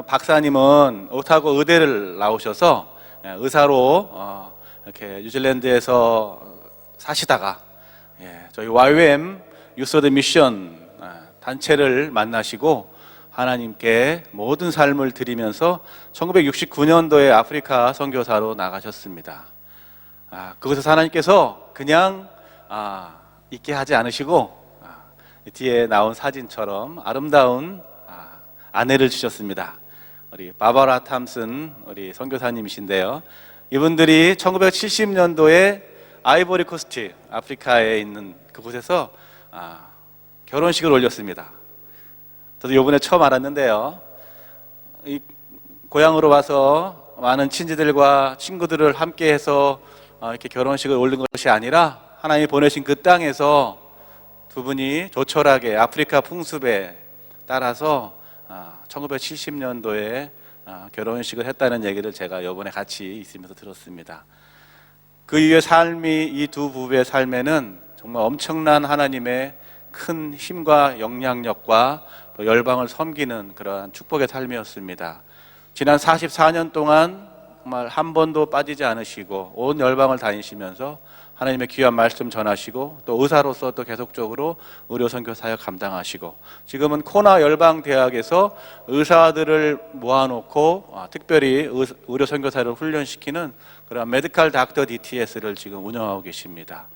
박사님은 오타고 의대를 나오셔서 의사로 이렇게 뉴질랜드에서 사시다가 저희 YWAM 유스 오브 미션 단체를 만나시고 하나님께 모든 삶을 드리면서 1969년도에 아프리카 선교사로 나가셨습니다. 그곳에서 하나님께서 그냥 있게 하지 않으시고 뒤에 나온 사진처럼 아름다운 아내를 주셨습니다. 우리 바바라 탐슨 우리 선교사님이신데요. 이분들이 1970년도에 아이보리 코스트 아프리카에 있는 그곳에서 결혼식을 올렸습니다. 저도 이번에 처음 알았는데요. 이 고향으로 와서 많은 친지들과 친구들을 함께해서 이렇게 결혼식을 올린 것이 아니라 하나님이 보내신 그 땅에서 두 분이 조촐하게 아프리카 풍습에 따라서 1970년도에 결혼식을 했다는 얘기를 제가 이번에 같이 있으면서 들었습니다. 그 이후의 삶이 이 두 부부의 삶에는 정말 엄청난 하나님의 큰 힘과 영향력과 또 열방을 섬기는 그러한 축복의 삶이었습니다. 지난 44년 동안 정말 한 번도 빠지지 않으시고 온 열방을 다니시면서 하나님의 귀한 말씀 전하시고 또 의사로서 또 계속적으로 의료 선교 사역 감당하시고 지금은 코나 열방 대학에서 의사들을 모아놓고 특별히 의료 선교사를 훈련시키는 그런 메디컬 닥터 DTS를 지금 운영하고 계십니다.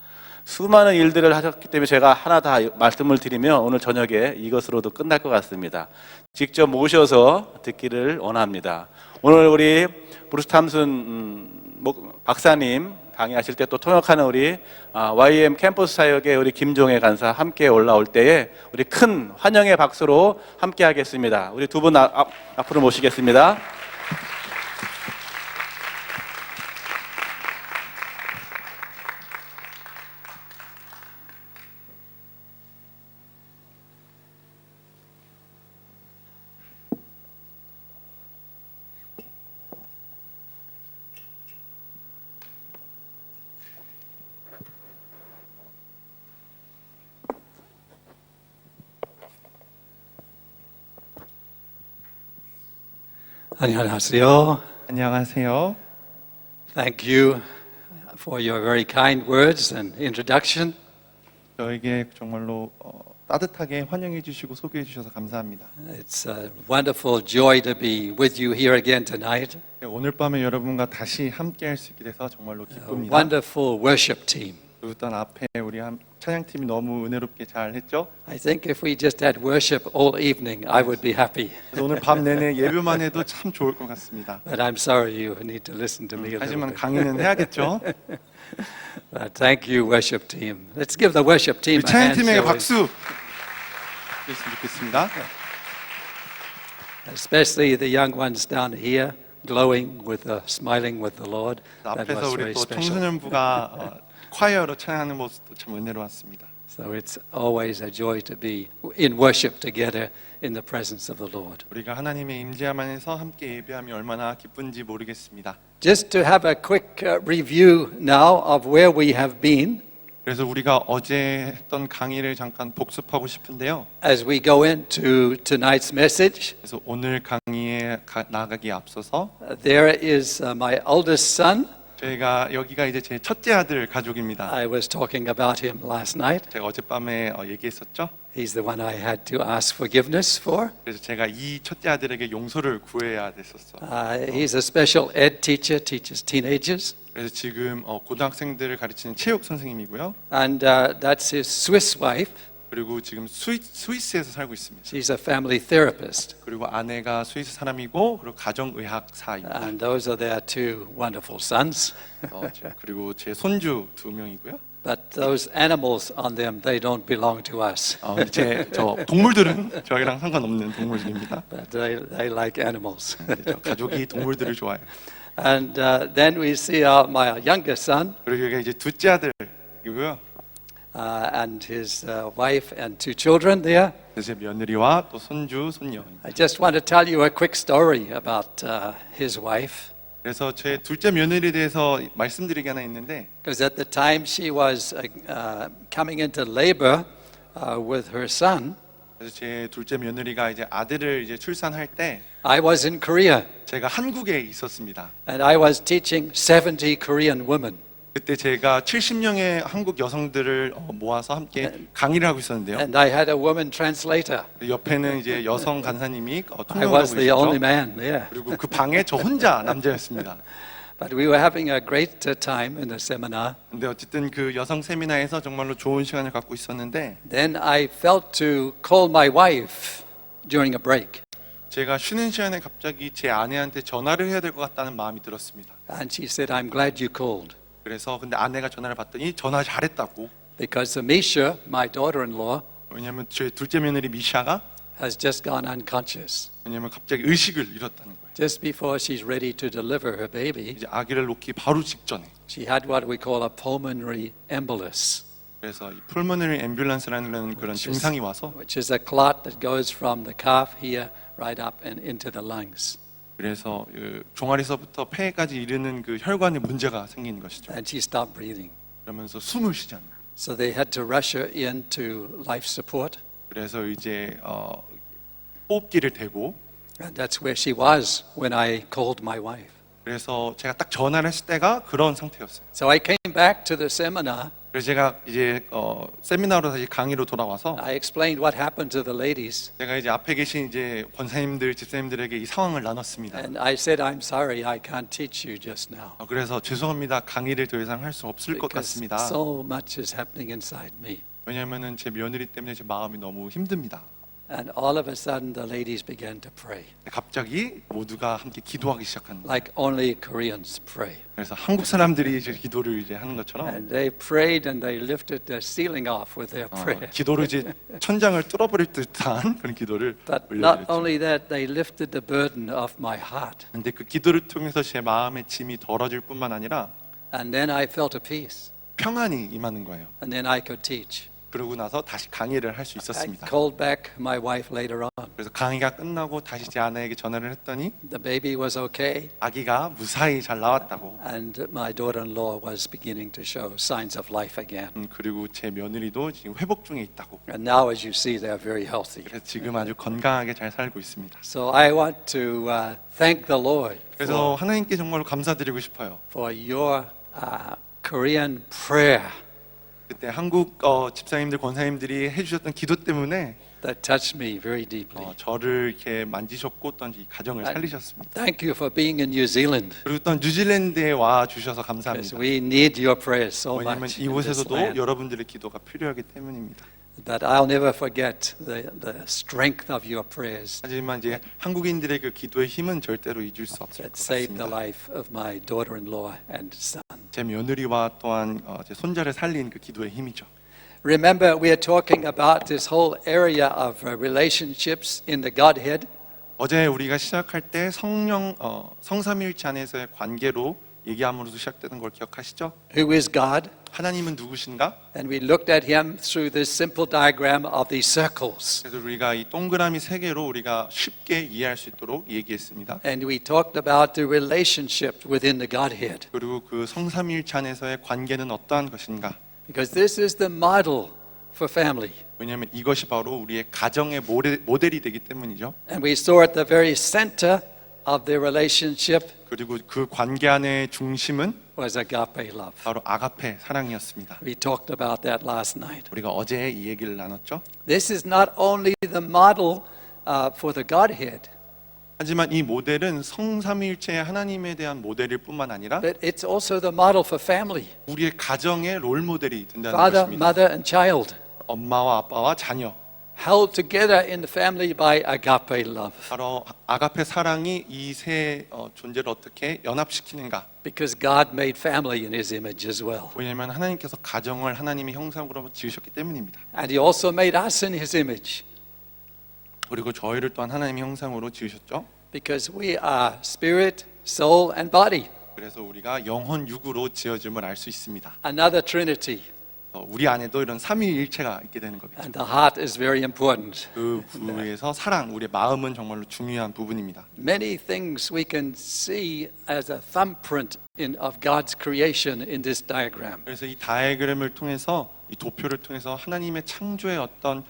수많은 일들을 하셨기 때문에 제가 하나 다 말씀을 드리면 오늘 저녁에 이것으로도 끝날 것 같습니다. 직접 모셔서 듣기를 원합니다. 오늘 우리 브루스 탐슨 박사님 강의하실 때 또 통역하는 우리 YM 캠퍼스 사역의 우리 김종혜 간사 함께 올라올 때에 우리 큰 환영의 박수로 함께 하겠습니다. 우리 두 분 앞으로 모시겠습니다. 안녕하세요. 안녕하세요. Thank you for your very kind words and introduction. 저에게 정말로 따뜻하게 환영해 주시고 소개해 주셔서 감사합니다. It's a wonderful joy to be with you here again tonight. 오늘 밤에 여러분과 다시 함께 할 수 있게 돼서 정말로 A 기쁩니다. wonderful worship team. 일단 앞에 우리 찬양팀이 너무 은혜롭게 잘 했죠? I think if we just had worship all evening, I would be happy. 그래서 오늘 밤 내내 예배만 해도 참 좋을 것 같습니다. But I'm sorry you need to listen to me a little 하지만 bit. 강의는 해야겠죠? Thank you, worship team. Let's give the worship team 우리 a hand. 찬양팀에게 shall we? 박수 주셨으면 좋겠습니다. Especially the young ones down here, glowing with, smiling with the Lord. That 앞에서 was 우리 very 또 special. 청소년부가 콰이어로 찬양하는 모습도 참 은혜로웠습니다. So it's always a joy to be in worship together in the presence of the Lord. 우리가 하나님의 임재함 안에서 함께 예배하며 얼마나 기쁜지 모르겠습니다. Just to have a quick review now of where we have been 그래서 우리가 어제 했던 강의를 잠깐 복습하고 싶은데요. as we go into tonight's message. 그래서 오늘 강의에 나가기에 앞서서 There is my oldest son. 저희가 여기가 이제 제 첫째 아들 가족입니다. I was talking about him last night. 제가 어젯밤에 얘기했었죠. He's the one I had to ask forgiveness for. 그래서 제가 이 첫째 아들에게 용서를 구해야 됐었어. He's a special ed teacher, teaches teenagers. 그래서 지금 고등학생들을 가르치는 체육 선생님이고요. And that's his Swiss wife. 그리고 지금 스위스에서 살고 있습니다. She's a family therapist. 그리고 아내가 스위스 사람이고 그리고 가정의학사입니다. And those are their two wonderful sons. 그리고 제 손주 2명이고요. But those animals on them, they don't belong to us. 저 동물들은 저희랑 상관없는 동물들입니다. But they like animals. 저 가족이 동물들을 좋아해요. And then we see my younger son 그리고 여기가 이제 둘째 아들이고요. and his wife and two children there. 제 며느리와 또 손주, 손녀. I just want to tell you a quick story about his wife. 그래서 제 둘째 며느리에 대해서 말씀드리기 하나 있는데 Because at the time she was coming into labor with her son. 그래서 제 둘째 며느리가 이제 아들을 이제 출산할 때 I was in Korea 제가 한국에 있었습니다. and I was teaching 70 Korean women. 그때 제가 70명의 한국 여성들을 모아서 함께 강의를 하고 있었는데요. And I had a woman translator. 옆에는 이제 여성 간사님이 I 통역을 하고 was the only 계셨죠. man there. 그리고 그 방에 저 혼자 남자였습니다. But we were having a great time in the seminar. 근데 어쨌든 그 여성 세미나에서 정말로 좋은 시간을 갖고 있었는데 Then I felt to call my wife during a break. 제가 쉬는 시간에 갑자기 제 아내한테 전화를 해야 될 것 같다는 마음이 들었습니다. And she said, I'm glad you called. 그래서 근데 아내가 전화를 받더니 전화 잘했다고. Because Misha, my daughter-in-law, 왜냐하면 제 둘째 며느리 미샤가 has just gone unconscious. 왜냐하면 갑자기 의식을 잃었다는 거예요. Just before she's ready to deliver her baby, 이제 아기를 놓기 바로 직전에. she had what we call a pulmonary embolus, 그래서 이 pulmonary ambulance라는 그런 증상이 와서 which is a clot that goes from the calf here right up and into the lungs. 그래서 그 종아리서부터 폐까지 이르는 그 혈관에 문제가 생기는 것이죠. And she stopped breathing. 그러면서 숨을 쉬지 않아요. So they had to rush her into life support. 그래서 이제 호흡기를 대고 And that's where she was when I called my wife. 그래서 제가 딱 전화를 했을 때가 그런 상태였어요. So I came back to the seminar. 그래서 제가 이제 세미나로 다시 강의로 돌아와서 I explained what happened to the ladies. 제가 이제 앞에 계신 이제 권사님들, 집사님들에게 이 상황을 나눴습니다. And I said, I'm sorry, I can't teach you just now. 그래서 죄송합니다. 강의를 더 이상 할 수 없을 것 Because 같습니다. so much is happening inside me. 왜냐하면은 제 며느리 때문에 제 마음이 너무 힘듭니다. And all of a sudden, the ladies began to pray, 갑자기 모두가 함께 기도하기 시작하는 거예요. like only Koreans pray. 그래서 한국 사람들이 이제 기도를 이제 하는 것처럼 And they prayed and they lifted the ceiling off with their prayer. 기도를 이제 천장을 뚫어버릴 듯한 그런 기도를 But not 올려드렸죠. only that, they lifted the burden off my heart. 근데 그 기도를 통해서 제 마음의 짐이 덜어질 뿐만 아니라 And then I felt a peace. 평안이 임하는 거예요. And then I could teach. 그러고 나서 다시 강의를 할 수 I 있었습니다. called back my wife later on. 그래서 강의가 끝나고 다시 제 아내에게 전화를 했더니 The baby was okay. 아기가 무사히 잘 나왔다고. And my daughter-in-law was beginning to show signs of life again. 그리고 제 며느리도 지금 회복 중에 있다고. And now, as you see, they're very healthy. 그래서 지금 아주 건강하게 잘 살고 있습니다. So I want to thank the Lord 그래서 하나님께 정말로 감사드리고 싶어요. for your Korean prayer 그때 한국 집사님들, 권사님들이 해주셨던 기도 때문에 that touched me very deeply. 저를 이렇게 만지셨고 또 이 가정을 살리셨습니다. Thank you for being in New Zealand, 그리고 또 뉴질랜드에 와 주셔서 because 감사합니다. we need your prayers so 왜냐하면 much in this 이곳에서도 land. 여러분들의 기도가 필요하기 때문입니다. But I'll never forget the strength of your prayers 하지만 이제 한국인들의 그 기도의 힘은 절대로 잊을 수 없을 that 것 saved the 같습니다. life of my daughter-in-law and son. 제 며느리와 또한 제 손자를 살린 그 기도의 힘이죠. Remember, we are talking about this whole area of relationships in the Godhead. 어제 우리가 시작할 때 성삼위일체 안에서의 관계로 얘기함으로써 시작되는 걸 기억하시죠? Who is God? 하나님은 누구신가? And we looked at him through this simple diagram of these circles. 그래서 우리가 이 동그라미 세 개로 우리가 쉽게 이해할 수 있도록 얘기했습니다. And we talked about the relationship within the Godhead. 그리고 그 성삼위일체 안에서의 관계는 어떠한 것인가? Because this is the model for family. 왜냐하면 이것이 바로 우리의 가정의 모델이 되기 때문이죠. And we saw at the very center of the relationship 그리고 그 관계 안의 중심은 was agape love. 바로 아가페 사랑이었습니다. We talked about that last night. 우리가 어제 이 얘기를 나눴죠. This is not only the model for the Godhead, 하지만 이 모델은 성삼위일체의 하나님에 대한 모델일 뿐만 아니라 but it's also the model for family. 우리의 가정의 롤 모델이 된다는 Father, 것입니다. mother, and child 엄마와 아빠와 자녀. held together in the family by agape love. 바로 아가페 사랑이 이 세 존재를 어떻게 연합시키는가? Because God made family in His image as well. 왜냐하면 하나님께서 가정을 하나님의 형상으로 지으셨기 때문입니다. And He also made us in His image. 그리고 저희를 또한 하나님의 형상으로 지으셨죠. Because we are spirit, soul, and body. 그래서 우리가 영혼 육으로 지어짐을 알 수 있습니다. Another Trinity. 우리 안에도 이런 삼위일체가 있게 되는 겁니다. And the heart is very important. 그 부분에서 사랑, 우리의 마음은 정말로 중요한 부분입니다. Many things we can see as a thumbprint of God's creation in this diagram. 그래서 이 다이어그램을 통해서 이 도표를 통해서 하나님의 창조의 어떤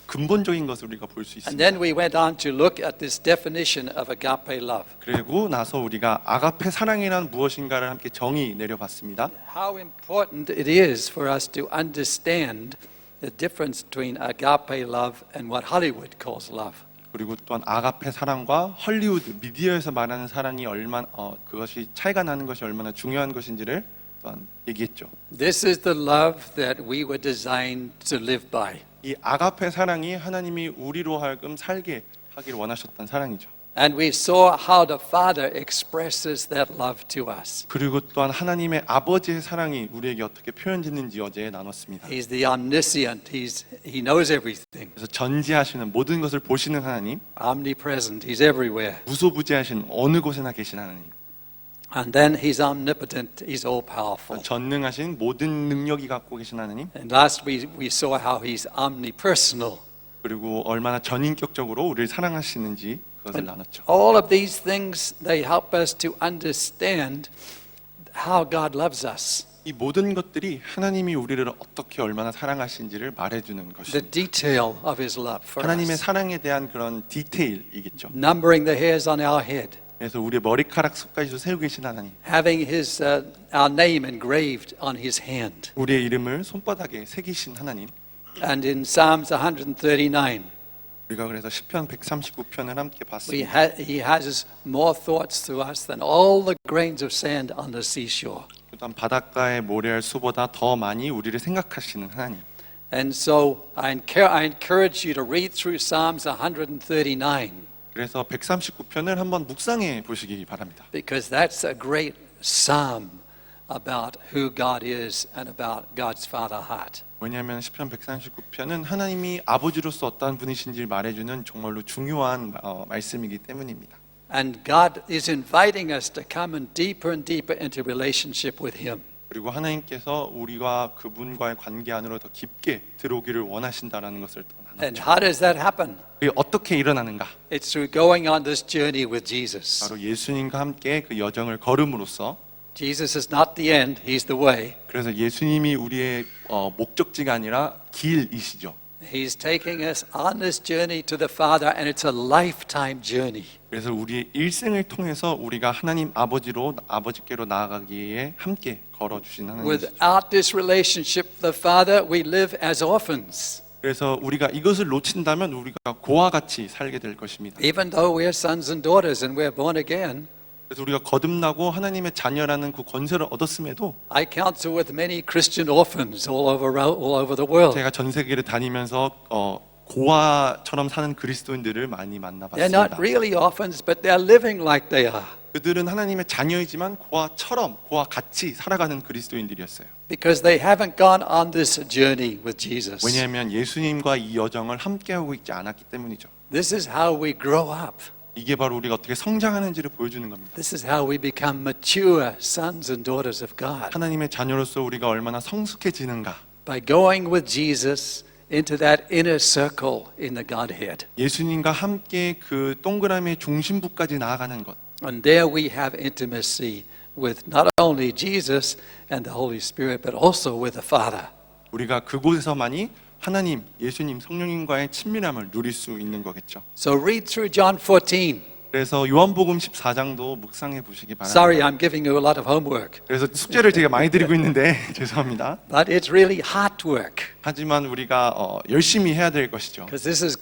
근본적인 것을 우리가 볼 수 And 있습니다. then we went on to look at this definition of agape love. 그리고 나서 우리가 아가페 사랑이란 무엇인가를 함께 정의 내려봤습니다. How important it is for us to understand the difference between agape love and what Hollywood calls love. 그리고 또한 아가페 사랑과 헐리우드 미디어에서 말하는 사랑이 얼마나 그것이 차이가 나는 것이 얼마나 중요한 것인지를 또한 얘기했죠. This is the love that we were designed to live by. 이 아가페 사랑이 하나님이 우리로 하여금 살게 하기를 원하셨던 사랑이죠. And we saw how the Father expresses that love to us. 그리고 또한 하나님의 아버지의 사랑이 우리에게 어떻게 표현되는지 어제 나눴습니다. He's the omniscient. He knows everything. 그래서 전지하시는 모든 것을 보시는 하나님, Omnipresent. He's everywhere. 무소부지하신 어느 곳에나 계신 하나님, And then he's omnipotent. He's all powerful. 전능하신 모든 능력이 갖고 계신 하나님, And last we saw how he's omnipersonal. 그리고 얼마나 전인격적으로 우리를 사랑하시는지 그것을 나눴죠. All of these things, they help us to understand how God loves us. 이 모든 것들이 하나님이 우리를 어떻게 얼마나 사랑하신지를 말해주는 The 것입니다. detail of his love for 하나님의 us. 사랑에 대한 그런 디테일이겠죠. Numbering the hairs on our head. 그래서 우리의 머리카락 속까지도 세우고 계신 하나님, Having our name engraved on his hand. 우리의 이름을 손바닥에 새기신 하나님. And in Psalms 139, 우리가 그래서 시편 139편을 함께 봤습니다. he has more thoughts to us than all the grains of sand on the seashore. 또한 바닷가의 모래알 수보다 더 많이 우리를 생각하시는 하나님. And so I encourage you to read through Psalms 139 그래서 139편을 한번 묵상해 보시기 바랍니다. because that's a great psalm about who God is and about God's Father heart. 왜냐하면 시편 139편은 하나님이 아버지로서 어떠한 분이신지를 말해주는 정말로 중요한 말씀이기 때문입니다. And God is inviting us to come and deeper into relationship with Him. 그리고 하나님께서 우리와 그분과의 관계 안으로 더 깊게 들어오기를 원하신다라는 것을 또 And 나눴죠. how does that happen? 그게 어떻게 일어나는가? It's through going on this journey with Jesus. 바로 예수님과 함께 그 여정을 걸음으로써 Jesus is not the end, He's the way. 그래서 예수님이 우리의 목적지가 아니라 길이시죠. He's taking us on this journey to the Father, and it's a lifetime journey. 그래서 우리의 일생을 통해서 우리가 하나님 아버지께로 나아가기에 함께 걸어주신 하나님이시죠. Without this relationship with the Father, we live as orphans. 그래서 우리가 이것을 놓친다면 우리가 고와 같이 살게 될 것입니다. Even though we're sons and daughters and we're born again, 그래서 우리가 거듭나고 하나님의 자녀라는 그 권세를 얻었음에도 I counsel with many Christian orphans all over the world. 제가 전 세계를 다니면서 고아처럼 사는 그리스도인들을 많이 They're 만나봤습니다. not really orphans, but they're living like they are 그들은 하나님의 자녀이지만 고아와 같이 살아가는 그리스도인들이었어요. because they haven't gone on this journey with Jesus. 왜냐하면 예수님과 이 여정을 함께하고 있지 않았기 때문이죠. This is how we grow up. 이게 바로 우리가 어떻게 성장하는지를 보여주는 겁니다. This is how we become mature sons and daughters of God. 하나님의 자녀로서 우리가 얼마나 성숙해지는가. By going with Jesus into that inner circle in the Godhead. 예수님과 함께 그 동그라미의 중심부까지 나아가는 것. And there we have intimacy with not only Jesus and the Holy Spirit, but also with the Father. 우리가 그곳에서만이 하나님, 예수님, 성령님과의 친밀함을 누릴 수 있는 거겠죠. So read through John 14. 그래서 요한복음 14장도 묵상해 보시기 바랍니다. Sorry, I'm giving you a lot of homework, 그래서 숙제를 되게 많이 드리고 있는데 죄송합니다. but it's really hard work 하지만 우리가 열심히 해야 될 것이죠. because this is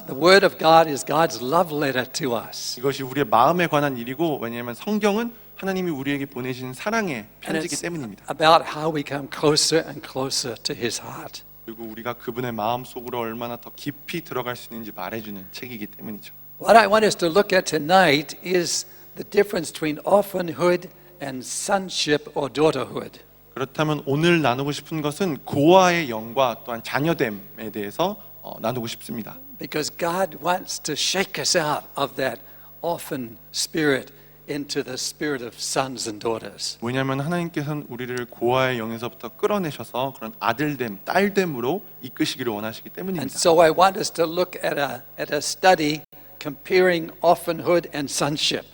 the Word of God is God's love letter to us. 이것이 우리의 마음에 관한 일이고 왜냐하면 성경은 하나님이 우리에게 보내신 사랑의 And 편지이기 it's 때문입니다. about how we come closer and closer to His heart. 그리고 우리가 그분의 마음 속으로 얼마나 더 깊이 들어갈 수 있는지 말해주는 책이기 때문이죠. What I want us to look at tonight is the difference between orphanhood and sonship or daughterhood. 그렇다면 오늘 나누고 싶은 것은 고아의 영과 또한 자녀됨에 대해서 나누고 싶습니다. Because God wants to shake us out of that orphan spirit into the spirit of sons and daughters. 왜냐하면 하나님께서는 우리를 고아의 영에서부터 끌어내셔서 그런 아들됨, 딸됨으로 이끄시기를 원하시기 And 때문입니다. so I want us to look at a study comparing orphanhood and sonship.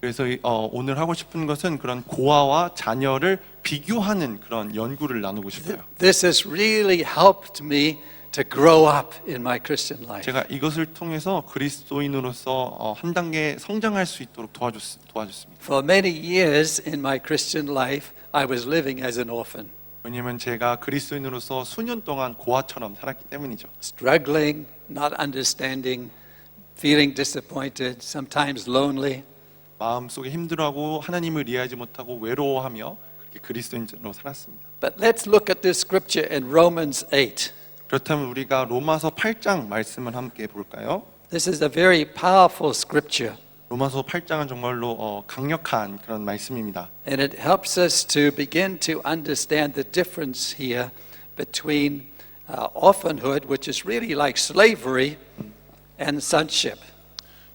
그래서 오늘 하고 싶은 것은 그런 고아와 자녀를 비교하는 그런 연구를 나누고 싶어요. This has really helped me to grow up in my Christian life. 제가 이것을 통해서 그리스도인으로서 한 단계 성장할 수 있도록 도와줬습니다. For many years in my Christian life, I was living as an orphan, 왜냐하면 제가 그리스도인으로서 수년 동안 고아처럼 살았기 때문이죠. struggling, not understanding, feeling disappointed, sometimes lonely. 마음속에 힘들어하고 하나님을 이해하지 못하고 외로워하며 그렇게 그리스도인으로 살았습니다. But let's look at this scripture in Romans 8. 그렇다면 우리가 로마서 8장 말씀을 함께 볼까요? This is a very powerful scripture, 로마서 8장은 정말로 강력한 그런 말씀입니다. and it helps us to begin to understand the difference here between orphanhood, which is really like slavery, and sonship.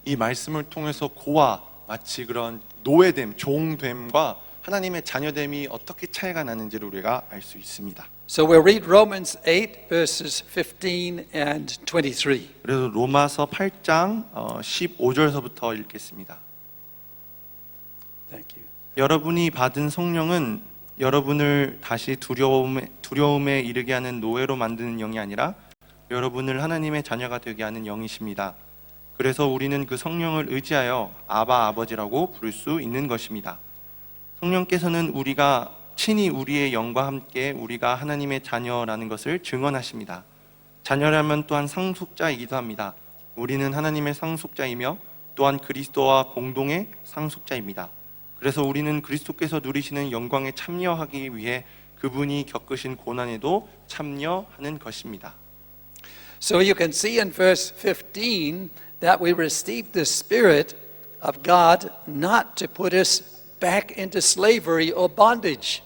이 말씀을 통해서 고아 마치 그런 노예됨, 종됨과 하나님의 자녀됨이 어떻게 차이가 나는지를 우리가 알 수 있습니다. So we'll read Romans 8 verses 15 and 23. 그래서 로마서 8장 15절서부터 읽겠습니다. Thank you. 여러분이 받은 성령은 여러분을 다시 두려움에 이르게 하는 노예로 만드는 영이 아니라 여러분을 하나님의 자녀가 되게 하는 영이십니다. 그래서 우리는 그 성령을 의지하여 아바 아버지라고 부를 수 있는 것입니다. 성령께서는 우리가 친히 우리의 영과 함께 우리가 하나님의 자녀라는 것을 증언하십니다. 자녀라면 또한 상속자이기도 합니다. 우리는 하나님의 상속자이며 또한 그리스도와 공동의 상속자입니다. 그래서 우리는 그리스도께서 누리시는 영광에 참여하기 위해 그분이 겪으신 고난에도 참여하는 것입니다. So you can see in verse 15 that we received the Spirit of God not to put us back into slavery or bondage.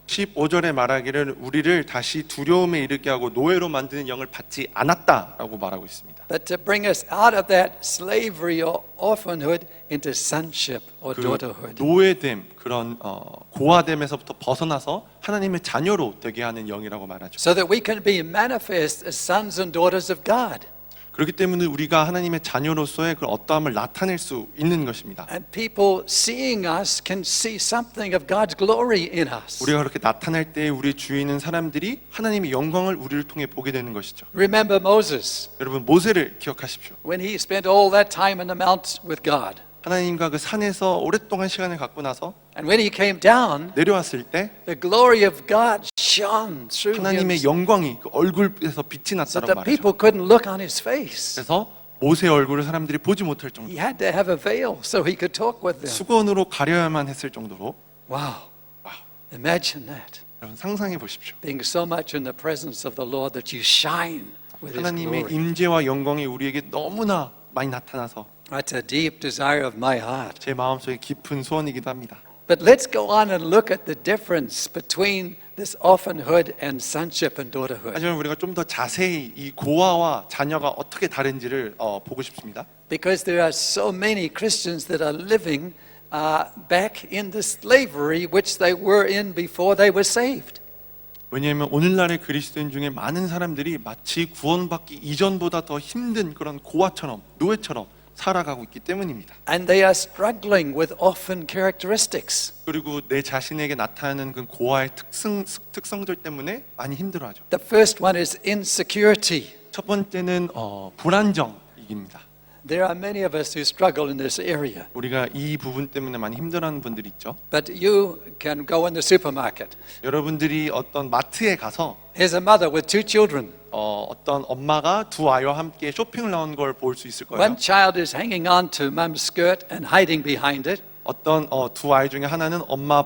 15절에 말하기를 우리를 다시 두려움에 이르게 하고 노예로 만드는 영을 받지 않았다라고 말하고 있습니다. But to bring us out of that slavery or orphanhood into sonship or 그 daughterhood. 노예됨, 그런 고아됨에서부터 벗어나서 하나님의 자녀로 되게 하는 영이라고 말하죠. So that we can be manifest as sons and daughters of God. 그렇기 때문에 우리가 하나님의 자녀로서의 그 어떠함을 나타낼 수 있는 것입니다. And people seeing us can see something of God's glory in us. 우리가 그렇게 나타날 때 우리 주위에 있는 사람들이 하나님의 영광을 우리를 통해 보게 되는 것이죠. Remember Moses 여러분 모세를 기억하십시오. when he spent all that time in the mount with God. 하나님과 그 산에서 오랫동안 시간을 갖고 나서 And when he came down, 내려왔을 때 the glory of God shone through him 하나님의 영광이 그 얼굴에서 빛이 so 났다고 that 말하죠. people couldn't look on his face. 그래서 모세의 얼굴을 사람들이 보지 못할 정도, He had to have a veil so he could talk with them. 수건으로 가려야만 했을 정도로. Wow. Imagine that. 여러분 상상해 보십시오. Being so much in the presence of the Lord that you shine with his 하나님의 glory. 임재와 영광이 우리에게 너무나 많이 나타나서 That's a deep desire of my heart. 제 마음속에 깊은 소원이기도 합니다. But let's go on and look at the difference between this orphanhood and sonship and daughterhood. 하지만 우리가 좀 더 자세히 이 고아와 자녀가 어떻게 다른지를 보고 싶습니다. Because there are so many Christians that are living back in the slavery which they were in before they were saved. 왜냐하면 오늘날의 그리스도인 중에 많은 사람들이 마치 구원받기 이전보다 더 힘든 그런 고아처럼 노예처럼 살아가고 있기 때문입니다. And they are struggling with orphan characteristics. 그리고 내 자신에게 나타나는 그 고아의 특성들 때문에 많이 힘들어하죠. The first one is insecurity. 첫 번째는 불안정입니다. There are many of us who struggle in this area. 우리가 이 부분 때문에 많이 힘들어하는 분들이 있죠. But you can go in the supermarket. 여러분들이 어떤 마트에 가서 Here's a mother with two children. 어떤 엄마가 두 아이와 함께 쇼핑을 나온 걸 볼 수 있을 거예요. One child is hanging on to mom's skirt and hiding behind it. 어떤 두 아이 중에 하나는 엄마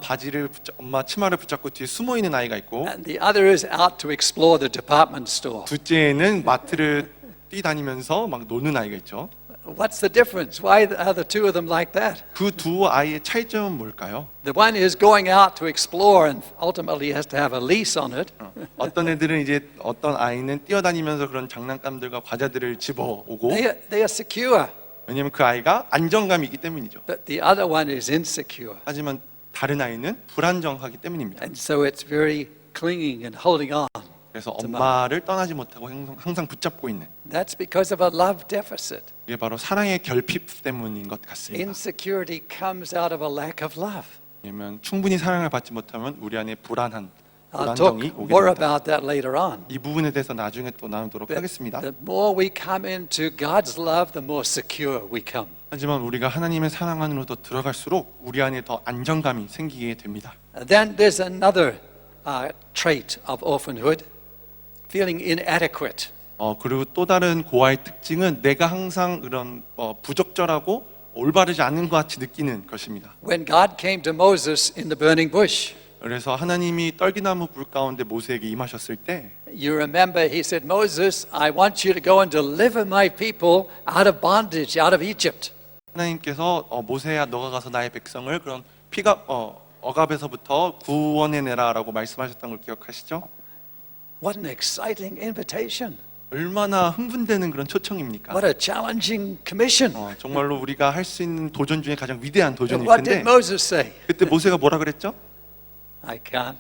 치마를 붙잡고 뒤에 숨어 있는 아이가 있고, And the other is out to explore the department store. 둘째는 마트를 뛰다니면서 막 노는 아이가 있죠. What's the difference? Why are the two of them like that? 그 두 아이의 차이점은 뭘까요? The one is going out to explore and ultimately has to have a lease on it. 어떤 애들은 이제 어떤 아이는 뛰어다니면서 그런 장난감들과 과자들을 집어오고, They are secure, 왜냐하면 그 아이가 안정감이 있기 때문이죠. but the other one is insecure. 하지만 다른 아이는 불안정하기 때문입니다. And so it's very clinging and holding on. 그래서 엄마를 떠나지 못하고 항상 붙잡고 있는, That's because of a love deficit. 이게 바로 사랑의 결핍 때문인 것 같습니다. Insecurity comes out of a lack of love. 왜냐하면 충분히 사랑을 받지 못하면 우리 안에 불안한 I'll talk 불안정이 오게 more 됩니다. about that later on. 이 부분에 대해서 나중에 또 나누도록 But 하겠습니다. the more we come into God's love, the more secure we come. 하지만 우리가 하나님의 사랑 안으로 더 들어갈수록 우리 안에 더 안정감이 생기게 됩니다. Then there's another trait of orphanhood, feeling inadequate. 그리고 또 다른 고아의 특징은 내가 항상 그런 부적절하고 올바르지 않은 것 같이 느끼는 것입니다. When God came to Moses in the burning bush, 그래서 하나님이 떨기나무 불 가운데 모세에게 임하셨을 때 you remember he said, Moses, I want you to go and deliver my people out of bondage, out of Egypt. 하나님께서 모세야 너가 가서 나의 백성을 그런 피가 억압에서부터 구원해내라라고 말씀하셨던 걸 기억하시죠? What an exciting invitation. 얼마나 흥분되는 그런 초청입니까? What a challenging commission. 정말로 우리가 할 수 있는 도전 중에 가장 위대한 도전일 And what did 텐데 Moses say? 그때 모세가 뭐라 그랬죠? I can't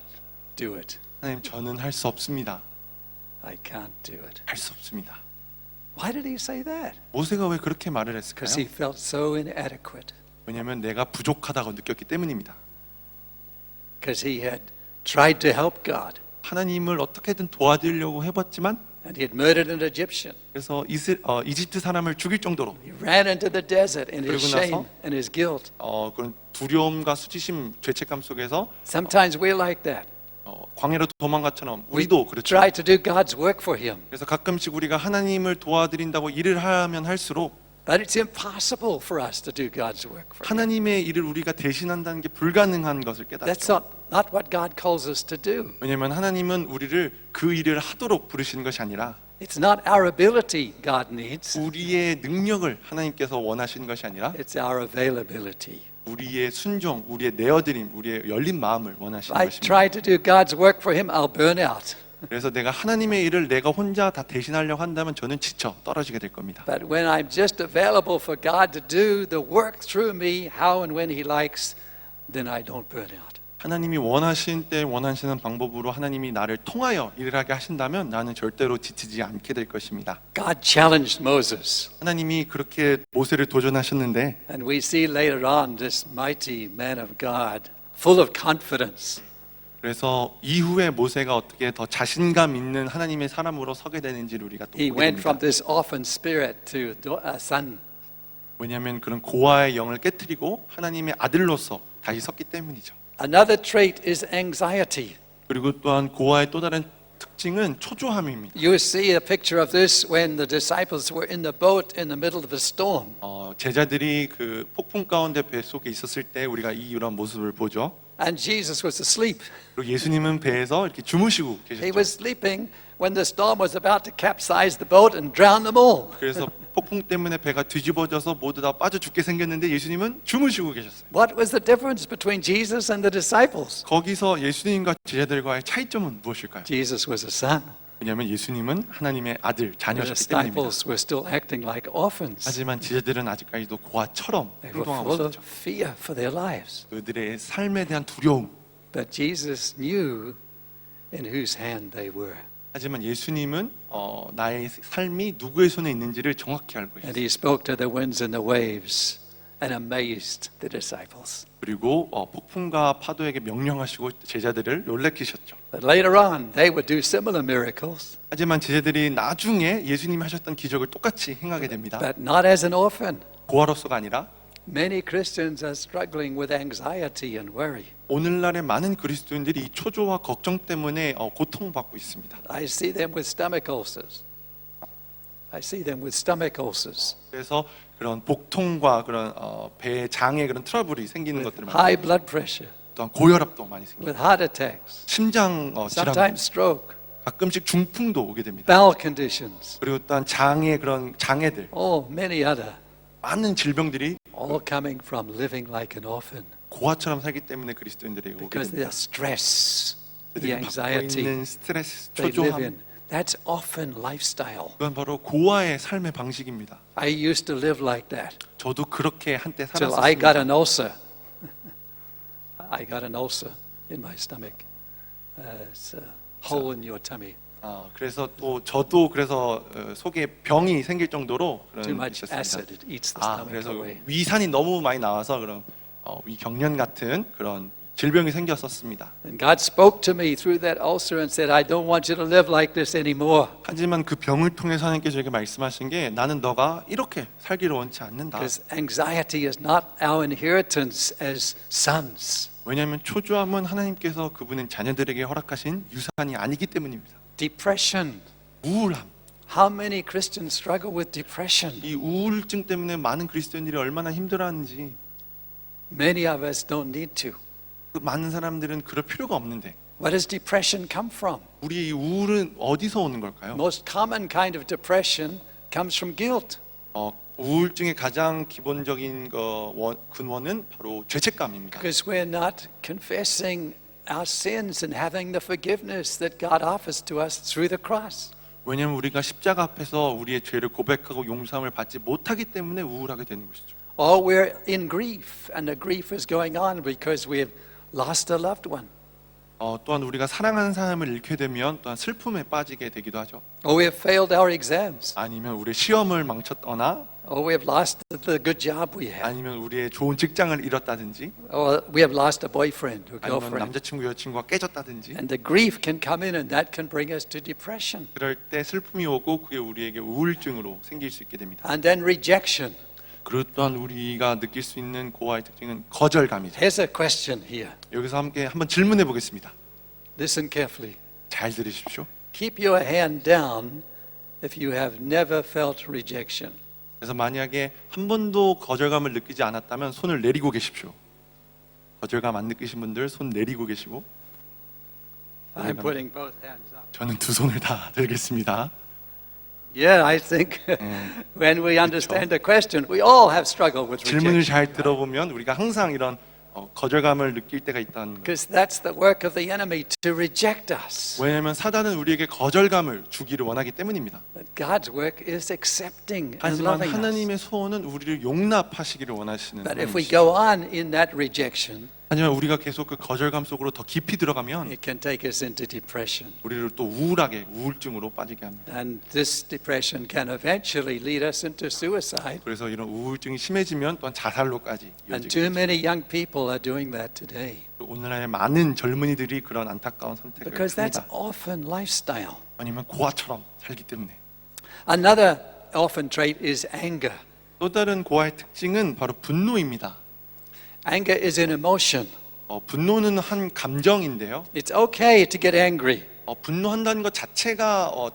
do it. 하나님 저는 할 수 없습니다. I can't do it. 할 수 없습니다. Why did he say that? 모세가 왜 그렇게 말을 Because he 했을까요? felt so inadequate. 왜냐하면 내가 부족하다고 느꼈기 때문입니다. Because he had tried to help God. 하나님을 어떻게든 도와드리려고 해봤지만 And he had murdered an Egyptian. 그래서 이집트 사람을 죽일 정도로 He ran into the desert in his 그리고 나서 shame and his guilt. 그런 두려움과 수치심, 죄책감 속에서 Sometimes we're like that. 광야로 도망가처럼 We 우리도 그렇죠. try to do God's work for him. 그래서 가끔씩 우리가 하나님을 도와드린다고 일을 하면 할수록 But it's impossible for us to do God's work for him. 하나님의 일을 우리가 대신한다는 게 불가능한 것을 That's 깨닫죠. not what God calls us to do. 왜냐하면 하나님은 우리를 그 일을 하도록 부르시는 것이 아니라 It's not our ability God needs. 우리의 능력을 하나님께서 원하시는 것이 아니라 It's our availability. 우리의 순종, 우리의 내어드림, 우리의 열린 마음을 원하시는 If I 것입니다. try to do God's work for him, I'll burn out. 그래서 내가 하나님의 일을 내가 혼자 다 대신하려고 한다면 저는 지쳐 떨어지게 될 겁니다. But when I'm just available for God to do the work through me, how and when he likes, then I don't burn out. 하나님이 원하신 때 원하시는 방법으로 하나님이 나를 통하여 일을 하게 하신다면 나는 절대로 지치지 않게 될 것입니다. God challenged Moses. 하나님이 그렇게 모세를 도전하셨는데 And we see later on this mighty man of God, full of confidence. 그래서 이후에 모세가 어떻게 더 자신감 있는 하나님의 사람으로 서게 되는지를 우리가 또 He 보게 went from 됩니다. this orphan spirit to a son. 왜냐하면 그런 고아의 영을 깨뜨리고 하나님의 아들로서 다시 섰기 때문이죠. Another trait is anxiety. 그리고 또한 고아의 또 다른 특징은 초조함입니다. You see a picture of this when the disciples were in the boat in the middle of a storm. 제자들이 그 폭풍 가운데 배 속에 있었을 때 우리가 이런 모습을 보죠. And Jesus was asleep. 그리고 예수님은 배에서 이렇게 주무시고 He 계셨죠. was sleeping when the storm was about to capsize the boat and drown them all. 그래서 폭풍 때문에 배가 뒤집어져서 모두 다 빠져 죽게 생겼는데 예수님은 주무시고 계셨어요. What was the difference between Jesus and the disciples? 거기서 예수님과 제자들과의 차이점은 무엇일까요? Jesus was a son. 왜냐하면 예수님은 하나님의 아들, The 자녀셨기 때문입니다. disciples were still acting like orphans. 하지만 제자들은 아직까지도 고아처럼 They were 행동하고 full of 있었죠. fear for their lives. 그들의 삶에 대한 두려움. But Jesus knew in whose hand they were. 하지만 예수님은 나의 삶이 누구의 손에 있는지를 정확히 알고 And 있어요. he spoke to the winds and the waves and amazed the disciples. 그리고 폭풍과 파도에게 명령하시고 제자들을 놀래키셨죠. But later on, they would do similar miracles, 하지만 제자들이 나중에 예수님이 하셨던 기적을 똑같이 행하게 됩니다. but not as an orphan. 고아로서가 아니라 Many Christians are struggling with anxiety and worry. 오늘날의 많은 그리스도인들이 이 초조와 걱정 때문에 고통받고 있습니다. I see them with stomach ulcers. I see them with stomach ulcers, 그래서 그런 복통과 그런 배 장에 그런 트러블이 생기는 것들을 많이 high blood pressure, 또한 고혈압도 많이 생깁니다. with heart attacks, 심장 질환, sometimes stroke, 가끔씩 중풍도 오게 됩니다. bowel conditions, 그리고 또한 장의 그런 장애들, many other, 많은 질병들이 all coming from living like an orphan 고아처럼 살기 때문에 그리스도인들에게 오게 because 됩니다. their stress, the 그들이 받고 anxiety 있는 스트레스, they live 초조함, in. That's orphan lifestyle. 그건 바로 고아의 삶의 방식입니다. I used to live like that 저도 그렇게 한때 till I got 살았었습니다. an ulcer. I got an ulcer in my stomach. It's a hole in your tummy. 그래서 또 저도 그래서 속에 병이 생길 정도로 그런 Too much 있었습니다. acid, it eats the stomach 그래서 away. 위산이 너무 많이 나와서 그런 위경련 같은 그런 질병이 생겼었습니다. And God spoke to me through that ulcer and said, I don't want you to live like this anymore. 하지만 그 병을 통해서 하나님께 저에게 말씀하신 게 나는 너가 이렇게 살기를 원치 않는다. Because anxiety is not our inheritance as sons. 왜냐하면 초조함은 하나님께서 그분의 자녀들에게 허락하신 유산이 아니기 때문입니다. Depression. 우울함. How many Christians struggle with depression? 이 우울증 때문에 많은 그리스도인들이 얼마나 힘들어하는지 Many of us don't need to. 그 많은 사람들은 그럴 필요가 없는데 Where does depression come from? 우리의 이 우울은 어디서 오는 걸까요? Most common kind of depression comes from guilt. 우울증의 가장 기본적인 근원은 바로 죄책감입니다. Because we're not confessing our sins and having the forgiveness that God offers to us through the cross. 왜냐하면 우리가 십자가 앞에서 우리의 죄를 고백하고 용서함을 받지 못하기 때문에 우울하게 되는 것이죠. Or we're in grief and the grief is going on because we've lost a loved one. 또한 우리가 사랑하는 사람을 잃게 되면 또한 슬픔에 빠지게 되기도 하죠. Or we have failed our exams. 아니면 우리의 시험을 망쳤거나 Or we have lost the good job we had. 아니면 우리의 좋은 직장을 잃었다든지 Or we have lost a boyfriend or 아니면 girlfriend. 남자친구 여자친구가 깨졌다든지 And the grief can come in and that can bring us to depression. 그럴 때 슬픔이 오고 그게 우리에게 우울증으로 생길 수 있게 됩니다. And then rejection. 그리고 또한 우리가 느낄 수 있는 고아의 특징은 거절감이죠. Here's a question here. 여기서 함께 한번 질문해 보겠습니다. Listen carefully. 잘 들으십시오. Keep your hand down if you have never felt rejection. 그래서 만약에 한 번도 거절감을 느끼지 않았다면 손을 내리고 계십시오. 거절감 안 느끼신 분들 손 내리고 계시고 I'm putting both hands up. 저는 두 손을 다 들겠습니다. Yeah, I think when we understand the question, we all have struggled with 질문을 rejection. 잘 들어보면 우리가 항상 이런 거절감을 느낄 때가 있다는 거예요. Because that's the work of the enemy to reject us. 왜냐하면 사단은 우리에게 거절감을 주기를 원하기 때문입니다. But God's work is accepting and 하지만 loving us. 하나님의 소원은 우리를 용납하시기를 원하시는 But if we 분이시죠. go on in that rejection, 하지만 우리가 계속 그 거절감 속으로 더 깊이 들어가면 it can take us into depression. 우리를 또 우울하게 우울증으로 빠지게 합니다. And this depression can eventually lead us into suicide. 그래서 이런 우울증이 심해지면 또한 자살로까지 And 이어지게 too 되죠. many young people are doing that today. 오늘날 많은 젊은이들이 그런 안타까운 선택을 Because that's 합니다. orphan lifestyle. 아니면 고아처럼 살기 때문에. Another orphan trait is anger. 또 다른 고아의 특징은 바로 분노입니다. Anger is an emotion. 분노는 한 감정인데요. It's okay to get angry. 분노한다는 것 자체가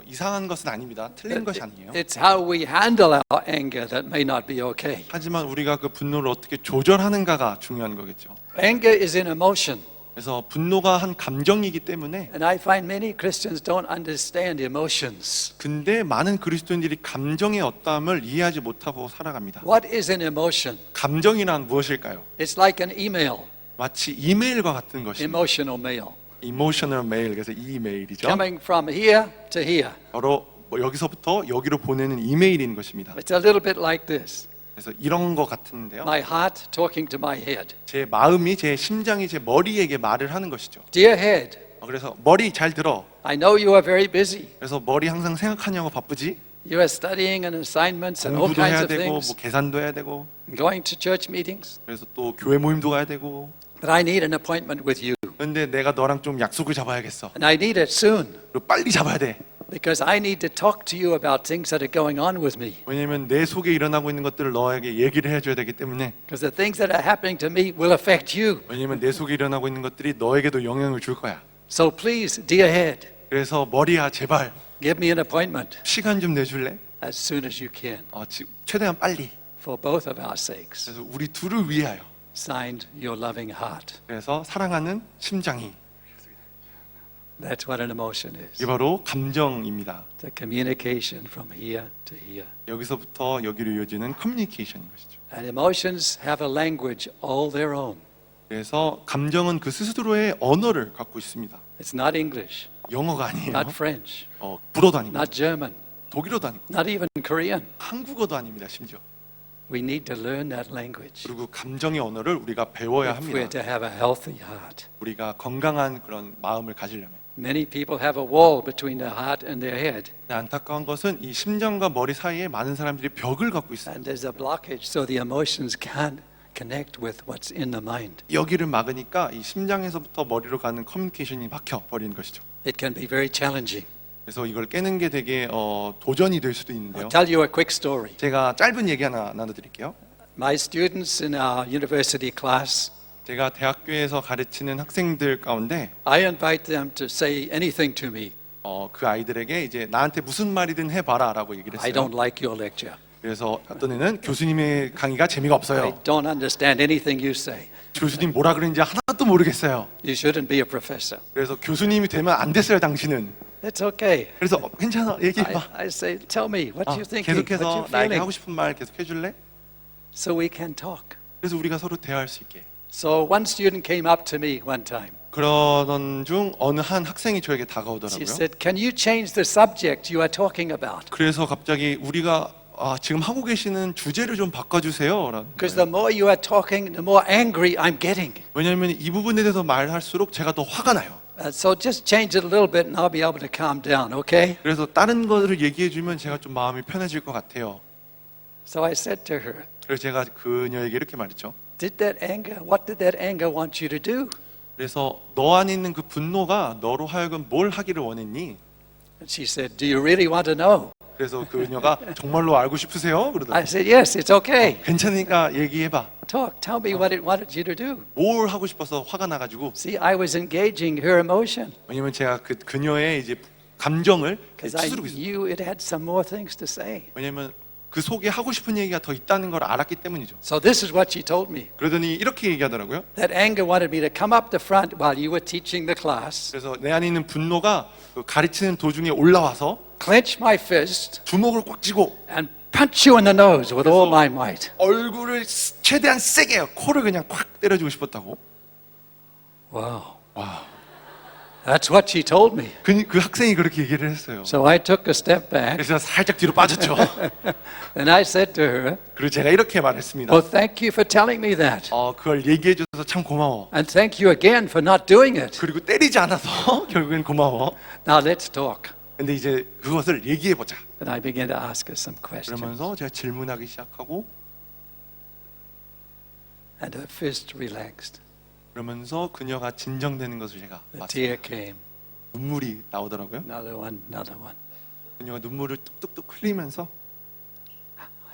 이상한 것은 아닙니다. 틀린 것이 아니에요. It's how we handle our anger that may not be okay. 하지만 우리가 그 분노를 어떻게 조절하는가가 중요한 거겠죠. Anger is an emotion. 그래서 분노가 한 감정이기 때문에 And I find many Christians don't understand emotions. 근데 많은 그리스도인들이 감정의 어떠함을 이해하지 못하고 살아갑니다. What is an emotion? 감정이란 무엇일까요? It's like an email, 마치 이메일과 같은 것입니다. emotional mail, 이모셔널 메일, 그래서 이메일이죠. coming from here to here. 바로 여기서부터 여기로 보내는 이메일인 것입니다. It's a little bit like this. 그래서 이런 거 같은데요. My heart talking to my head. 제 마음이, 제 심장이 제 머리에게 말을 하는 것이죠. Dear head, 그래서 머리 잘 들어. I know you are very busy. 그래서 머리 항상 생각하냐고 바쁘지? You are studying and assignments and all 공부도 kinds 해야 of 되고 things, 뭐 계산도 해야 되고 going to church meetings. 그래서 또 교회 모임도 가야 되고 But I need an appointment with you. 근데 내가 너랑 좀 약속을 잡아야겠어. And I need it soon 그리고 빨리 잡아야 돼. because I need to talk to you about things that are going on with me. 왜냐면 내 속에 일어나고 있는 것들을 너에게 얘기를 해줘야 되기 때문에 Because the things that are happening to me will affect you. 왜냐면 내 속에 일어나고 있는 것들이 너에게도 영향을 줄 거야. So please, dear head, 그래서 머리야 제발 give me an appointment 시간 좀 내줄래? as soon as you can 최대한 빨리. for both of our sakes. 그래서 우리 둘을 위하여. Signed, your loving heart. 그래서 사랑하는 심장이 That's what an emotion is. 이게 바로 감정입니다. The communication from here to here. 여기서부터 여기로 이어지는 커뮤니케이션인 것이죠. And emotions have a language all their own. 그래서 감정은 그 스스로의 언어를 갖고 있습니다. It's not English, 영어가 아니에요. not French, 불어도 아니고 not German, 독일어도 아니고 not even Korean. 한국어도 아닙니다. 심지어. We need to learn that language 그리고 감정의 언어를 우리가 배워야 if we're 합니다. to have a healthy heart. 우리가 건강한 그런 마음을 가지려면. Many people have a wall between their heart and their head, 안타까운 것은 이 심장과 머리 사이에 많은 사람들이 벽을 갖고 있어요. and there's a blockage, so the emotions can't connect with what's in the mind. 여기를 막으니까 이 심장에서부터 머리로 가는 커뮤니케이션이 막혀 버리는 것이죠. It can be very challenging. 그래서 이걸 깨는 게 되게 도전이 될 수도 있는데요. I'll tell you a quick story. 제가 짧은 얘기 하나 나눠드릴게요. My students in our university class, 제가 대학교에서 가르치는 학생들 가운데 I invite them to say anything to me. 그 아이들에게 이제 나한테 무슨 말이든 해봐라라고 얘기를 I 했어요. don't like your lecture. 그래서 어떤 애는 교수님의 강의가 재미가 I 없어요. don't understand anything you say. 교수님 뭐라 그러는지 하나도 모르겠어요. You shouldn't be a professor. 그래서 교수님이 되면 안 됐어요, 당신은. It's okay. 그래서 괜찮아, 얘기해봐. I say, tell me what you're thinking, what 계속해서 you're 나에게 feeling, 하고 싶은 말 계속 해줄래? so we can talk. 그래서 우리가 서로 대화할 수 있게. So one student came up to me one time. 그러던 중 어느 한 학생이 저에게 She 다가오더라고요. said, "Can you change the subject you are talking about? 그래서 갑자기 우리가 지금 하고 계시는 주제를 좀 바꿔주세요. 라는 Because 거예요. the more you are talking, the more angry I'm getting. 왜냐하면 이 부분에 대해서 말할수록 제가 더 화가 나요. So just change it a little bit, and I'll be able to calm down. Okay?" 그래서 다른 거를 얘기해주면 제가 좀 마음이 편해질 것 같아요. So I said to her, 그래서 제가 그녀에게 이렇게 말했죠. what did that anger want you to do? 그래서 너 안에 있는 그 분노가 너로 하여금 뭘 하기를 원했니? And she said, "Do you really want to know?" 그래서 그녀가 정말로 알고 싶으세요? I 그러더라고요. said, "Yes, it's okay. 괜찮으니까 얘기해봐. Talk. Tell me what it wanted you to do." 뭘 하고 싶어서 화가 나가지고. See, I was engaging her emotion 왜냐면 제가 그녀의 이제 감정을 because I 추스르고 있어요. knew it had some more things to say. 왜냐면 그 속에 하고 싶은 얘기가 더 있다는 걸 알았기 때문이죠. So this is what she told me. 그러더니 이렇게 얘기하더라고요. That anger wanted me to come up the front while you were teaching the class, 그래서 내 안에 있는 분노가 그 가르치는 도중에 올라와서 clench my fist, 주먹을 꽉 쥐고 and punch you in the nose with all my might. 얼굴을 최대한 세게 코를 그냥 콱 때려주고 싶었다고. Wow. 와, That's what she told me. 그 학생이 그렇게 얘기를 했어요. So I took a step back 그래서 살짝 뒤로 빠졌죠. and I said to her, 그리고 제가 이렇게 말했습니다. "Well, thank you for telling me that. 그걸 얘기해줘서 참 고마워. And thank you again for not doing it. 그리고 때리지 않아서 결국엔 고마워. Now let's talk." 근데 이제 그것을 얘기해보자. And I began to ask her some questions. 그러면서 제가 질문하기 시작하고 And her fist relaxed. 그러면서 그녀가 진정되는 것을 제가 The 봤어요. tear came. 눈물이 나오더라고요. Another one, another one. 그녀가 눈물을 뚝뚝뚝 흘리면서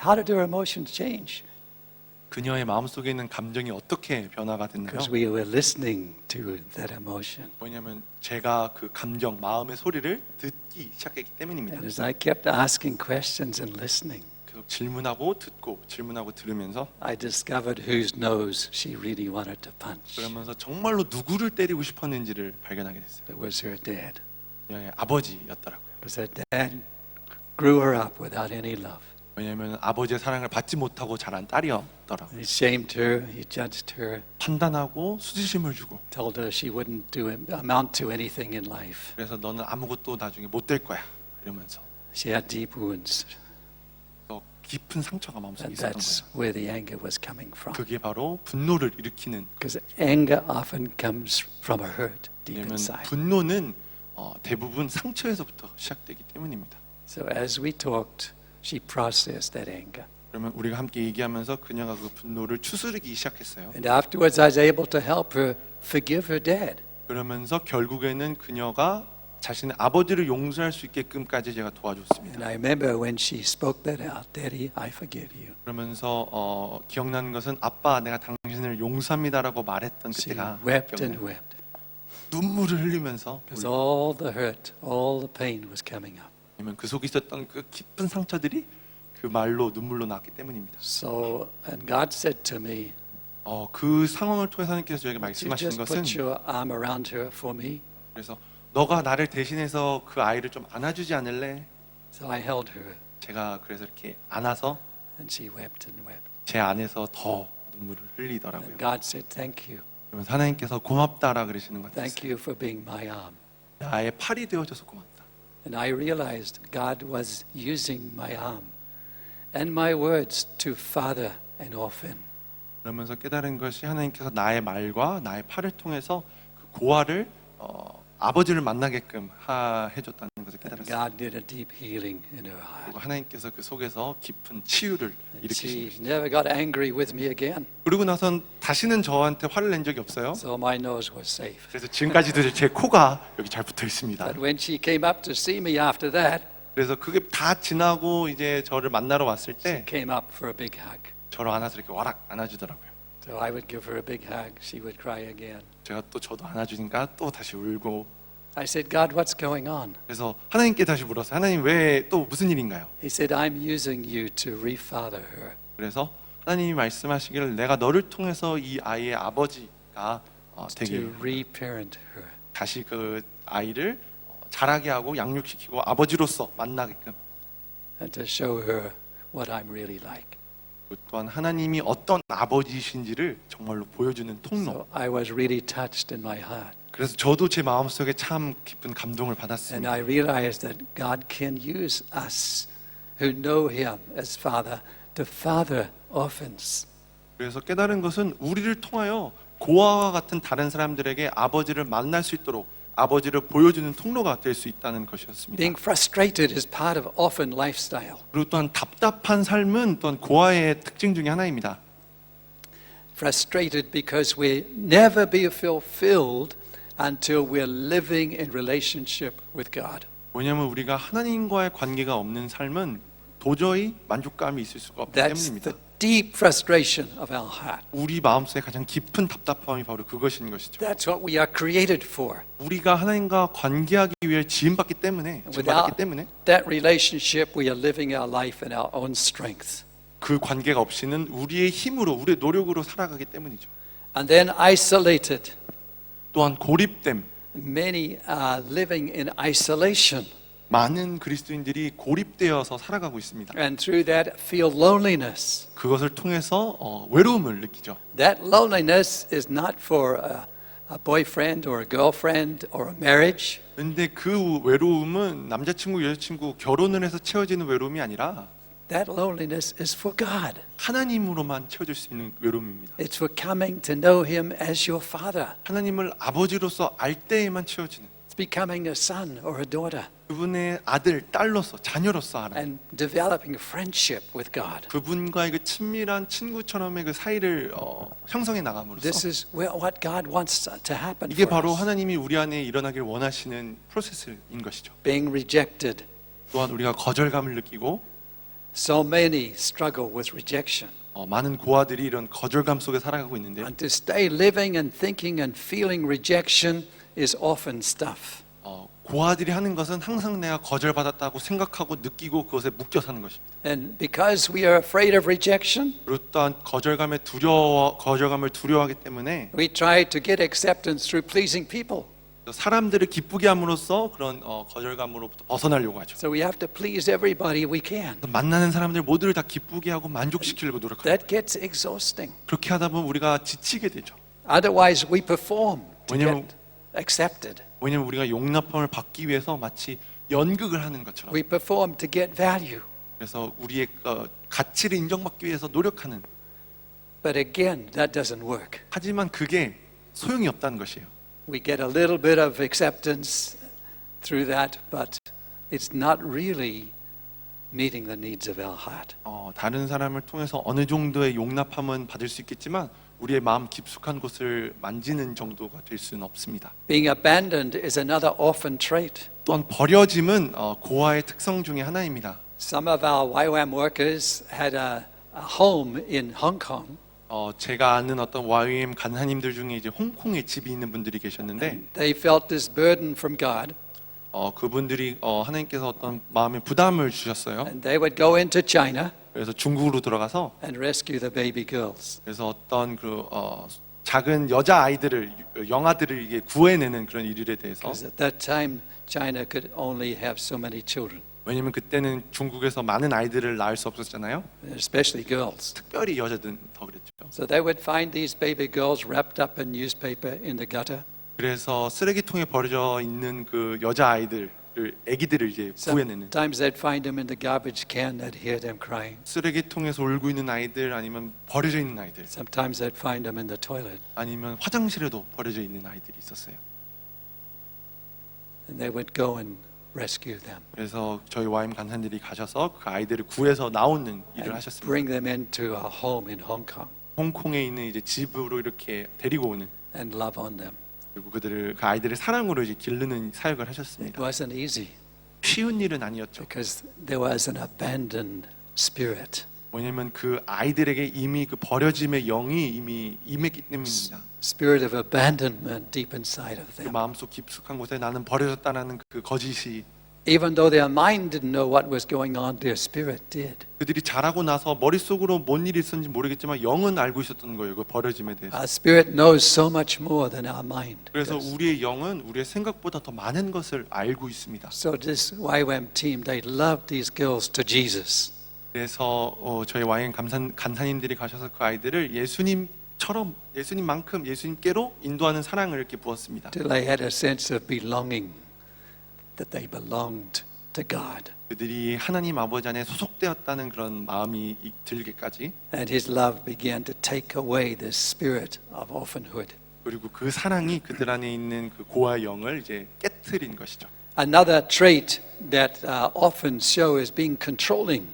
How did her emotions change? 그녀의 마음속에 있는 감정이 어떻게 변화가 됐나요? Because we were listening to that emotion. 뭐냐면 제가 그 감정, 마음의 소리를 듣기 시작했기 때문입니다. And as I kept asking questions and listening, 계속 질문하고 듣고 질문하고 들으면서 I discovered whose nose she really wanted to punch. 그러면서 정말로 누구를 때리고 싶었는지를 발견하게 됐어요. It was her dad. 그녀의 아버지였더라고요. Because her dad grew her up without any love. 왜냐하면 아버지의 사랑을 받지 못하고 자란 딸이었더라고요. He shamed her, he judged her, 판단하고 수치심을 주고 told her she wouldn't amount to anything in life. 그래서 너는 아무것도 나중에 못 될 거야 이러면서 She had deep wounds, 또 깊은 상처가 마음속에 and 있었던 that's 거예요. where the anger was coming from. 그게 바로 분노를 일으키는 Because anger often comes from a hurt deep 왜냐하면 inside. 분노는 대부분 상처에서부터 시작되기 때문입니다. So as we talked, she processed that anger. 그러면 우리가 함께 얘기하면서 그녀가 그 분노를 추스르기 시작했어요. And afterwards, I was able to help her forgive her dad. 그러면서 결국에는 그녀가 자신의 아버지를 용서할 수 있게끔까지 제가 도와줬습니다. And I remember when she spoke that out, "Daddy, I forgive you." 그러면서 기억나는 것은 아빠 내가 당신을 용서합니다라고 말했던 She 그때가 wept and 기억나요. wept 눈물을 흘리면서 because all the hurt, all the pain was coming up. 왜냐면 그 속에 있었던 그 깊은 상처들이 그 말로 눈물로 났기 때문입니다. So, and God said to me, 그 상황을 통해서 하나님께서 저에게 "Would you 말씀하시는 just 것은 put your arm around her for me?" 그래서 너가 나를 대신해서 그 아이를 좀 안아주지 않을래? So I held her, 제가 그래서 이렇게 안아서 and she wept and wept. 제 안에서 더 눈물을 흘리더라고요. And God said, "Thank you. 그러면서 하나님께서 고맙다라 그러시는 것 Thank 같아요. you for being my arm." 나의 팔이 되어줘서 고맙다. And I realized God was using my arm and my words to father an orphan. 그러면서 깨달은 것이 하나님께서 나의 말과 나의 팔을 통해서 그 고아를 아버지를 만나게끔 해줬다는 것을 깨달았습니다. God did a deep healing in her heart. 그리고 하나님께서 그 속에서 깊은 치유를 일으키신 She 것이죠. never got angry with me again, 그리고 나선 다시는 저한테 화를 낸 적이 없어요. so my nose was safe. 그래서 지금까지도 제 코가 여기 잘 붙어 있습니다. But when she came up to see me after that, 그래서 그게 다 지나고 이제 저를 만나러 왔을 she 때 came up for a big hug. 저를 안아서 이렇게 와락 안아주더라고요. So I would give her a big hug. She would cry again. 제가 또 저도 안아주니까 또 다시 울고. I said, God, what's going on? 그래서 하나님께 다시 물었어요. 하나님 왜 또 무슨 일인가요? He said, I'm using you to refather her. 그래서 하나님이 말씀하시기를 내가 너를 통해서 이 아이의 아버지가 되게 To reparent her. 다시 그 아이를 자라게 하고 양육시키고 아버지로서 만나게끔. And to show her what I'm really like. 또한 하나님이 어떤 아버지이신지를 정말로 보여주는 통로. So I was really touched in my heart. 그래서 저도 제 마음속에 참 깊은 감동을 And 받았습니다. I realized that God can use us who know Him as Father to father orphans. 그래서 깨달은 것은 우리를 통하여 고아와 같은 다른 사람들에게 아버지를 만날 수 있도록 아버지를 보여주는 통로가 될 수 있다는 것이었습니다. Being frustrated is part of orphan lifestyle. 그리고 또한 답답한 삶은 또한 고아의 특징 중에 하나입니다. Frustrated because we never be fulfilled until we're living in relationship with God. 왜냐하면 우리가 하나님과의 관계가 없는 삶은 도저히 만족감이 있을 수가 없기 That's 때문입니다. the deep frustration of our heart. 우리 마음속에 가장 깊은 답답함이 바로 그것인 것이죠. That's what we are created for. 우리가 하나님과 관계하기 위해 지음받기 때문에 Without that relationship, we are living our life in our own strength. 그 관계가 없이는 우리의 힘으로 우리의 노력으로 살아가기 때문이죠. And then isolated. 또한 고립됨. Many are living in isolation. 많은 그리스도인들이 고립되어서 살아가고 있습니다. And through that feel loneliness. 그것을 통해서 외로움을 느끼죠. That loneliness is not for a boyfriend or a girlfriend or a marriage. 근데 그 외로움은 남자친구, 여자친구 결혼을 해서 채워지는 외로움이 아니라 That loneliness is for God. 하나님으로만 채워질 수 있는 외로움입니다. It's for coming to know Him as your Father. 하나님을 아버지로서 알 때에만 채워지는 It's becoming a son or a daughter 그분의 아들, 딸로서, 자녀로서 알아요. and developing friendship with God. 그분과의 그 친밀한 친구처럼의 그 사이를 형성해 나감으로써 This is what God wants to happen 이게 for 바로 us. 하나님이 우리 안에 일어나길 원하시는 프로세스인 것이죠. Being rejected. 또한 우리가 거절감을 느끼고 So many struggle with rejection. 많은 고아들이 이런 거절감 속에 살아가고 있는데 And to stay living and thinking and feeling rejection is orphan stuff. 고아들이 하는 것은 항상 내가 거절받았다고 생각하고 느끼고 그것에 묶여 사는 것입니다. And because we are afraid of rejection, 그리고 또한 거절감을 두려워하기 때문에 we try to get acceptance through pleasing people. 사람들을 기쁘게 함으로써 그런 거절감으로부터 벗어나려고 하죠. So we have to please everybody we can. 만나는 사람들 모두를 다 기쁘게 하고 만족시키려고 노력합니다. That gets exhausting. 그렇게 하다 보면 우리가 지치게 되죠. Otherwise, we perform to 왜냐면- get accepted. 왜냐하면 우리가 용납함을 받기 위해서 마치 연극을 하는 것처럼 We perform to get value. 그래서 우리의 가치를 인정받기 위해서 노력하는 But again, that doesn't work. 하지만 그게 소용이 없다는 것이에요. We get a little bit of acceptance through that, but it's not really meeting the needs of our heart. 다른 사람을 통해서 어느 정도의 용납함은 받을 수 있겠지만 우리의 마음 깊숙한 곳을 만지는 정도가 될 수는 없습니다. Being abandoned is another orphan trait. 또한 버려짐은 고아의 특성 중에 하나입니다. Some of our YWAM workers had a home in Hong Kong. 제가 아는 어떤 YWAM 간사님들 중에 이제 홍콩에 집이 있는 분들이 계셨는데 They felt this burden from God, 그분들이 하나님께서 어떤 마음의 부담을 주셨어요. and they would go into China 그래서 중국으로 들어가서 and rescue the baby girls. 그래서 어떤 작은 여자 아이들을 영아들을 이게 구해내는 그런 일들에 대해서 Because at that time, China could only have so many children, 왜냐면 그때는 중국에서 많은 아이들을 낳을 수 없었잖아요. especially girls. 특별히 여자들은 더 그랬죠. So they would find these baby girls wrapped up in newspaper in the gutter. 그래서 쓰레기통에 버려져 있는 그 여자 아이들을 아기들을 이제 구해내는 Sometimes they'd find them in the garbage can. They'd hear them crying. 쓰레기통에서 울고 있는 아이들 아니면 버려져 있는 아이들 Sometimes they'd find them in the toilet. 아니면 화장실에도 버려져 있는 아이들이 있었어요. and they would go and rescue them 그래서 저희 와임 간사님들이 가셔서 그 아이들을 구해서 나오는 일을 and 하셨습니다. bring them into a home in Hong Kong 홍콩에 있는 이제 집으로 이렇게 데리고 오는 and love on them. 그리고 그 아이들을 사랑으로 이제 기르는 사역을 It 하셨습니다. wasn't easy 쉬운 일은 아니었죠. because there was an abandoned spirit. 왜냐면 그 아이들에게 이미 그 버려짐의 영이 이미 임했기 때문입니다. Spirit of abandonment deep inside of 그 them. 마음속 깊숙한 곳에 나는 버려졌다라는 그 거짓이 Even though their mind didn't know what was going on, their spirit did. 그들이 자라고 나서 머릿속으로 뭔 일이 있었는지 모르겠지만 영은 알고 있었던 거예요. 그 버려짐에 대해서. Our spirit knows so much more than our mind. 그래서 does. 우리의 영은 우리의 생각보다 더 많은 것을 알고 있습니다. So this YWAM team, they loved these girls to Jesus. 그래서 저희 와인 간사님들이 가셔서 그 아이들을 예수님처럼 예수님만큼 예수님께로 인도하는 사랑을 이렇게 부었습니다. Till they had a sense of belonging, that they belonged to God. 그들이 하나님 아버지 안에 소속되었다는 그런 마음이 들게까지 And His love began to take away this spirit of orphanhood. 그리고 그 사랑이 그들 안에 있는 그 고아 영을 이제 깨트린 것이죠. Another trait that orphans show is being controlling.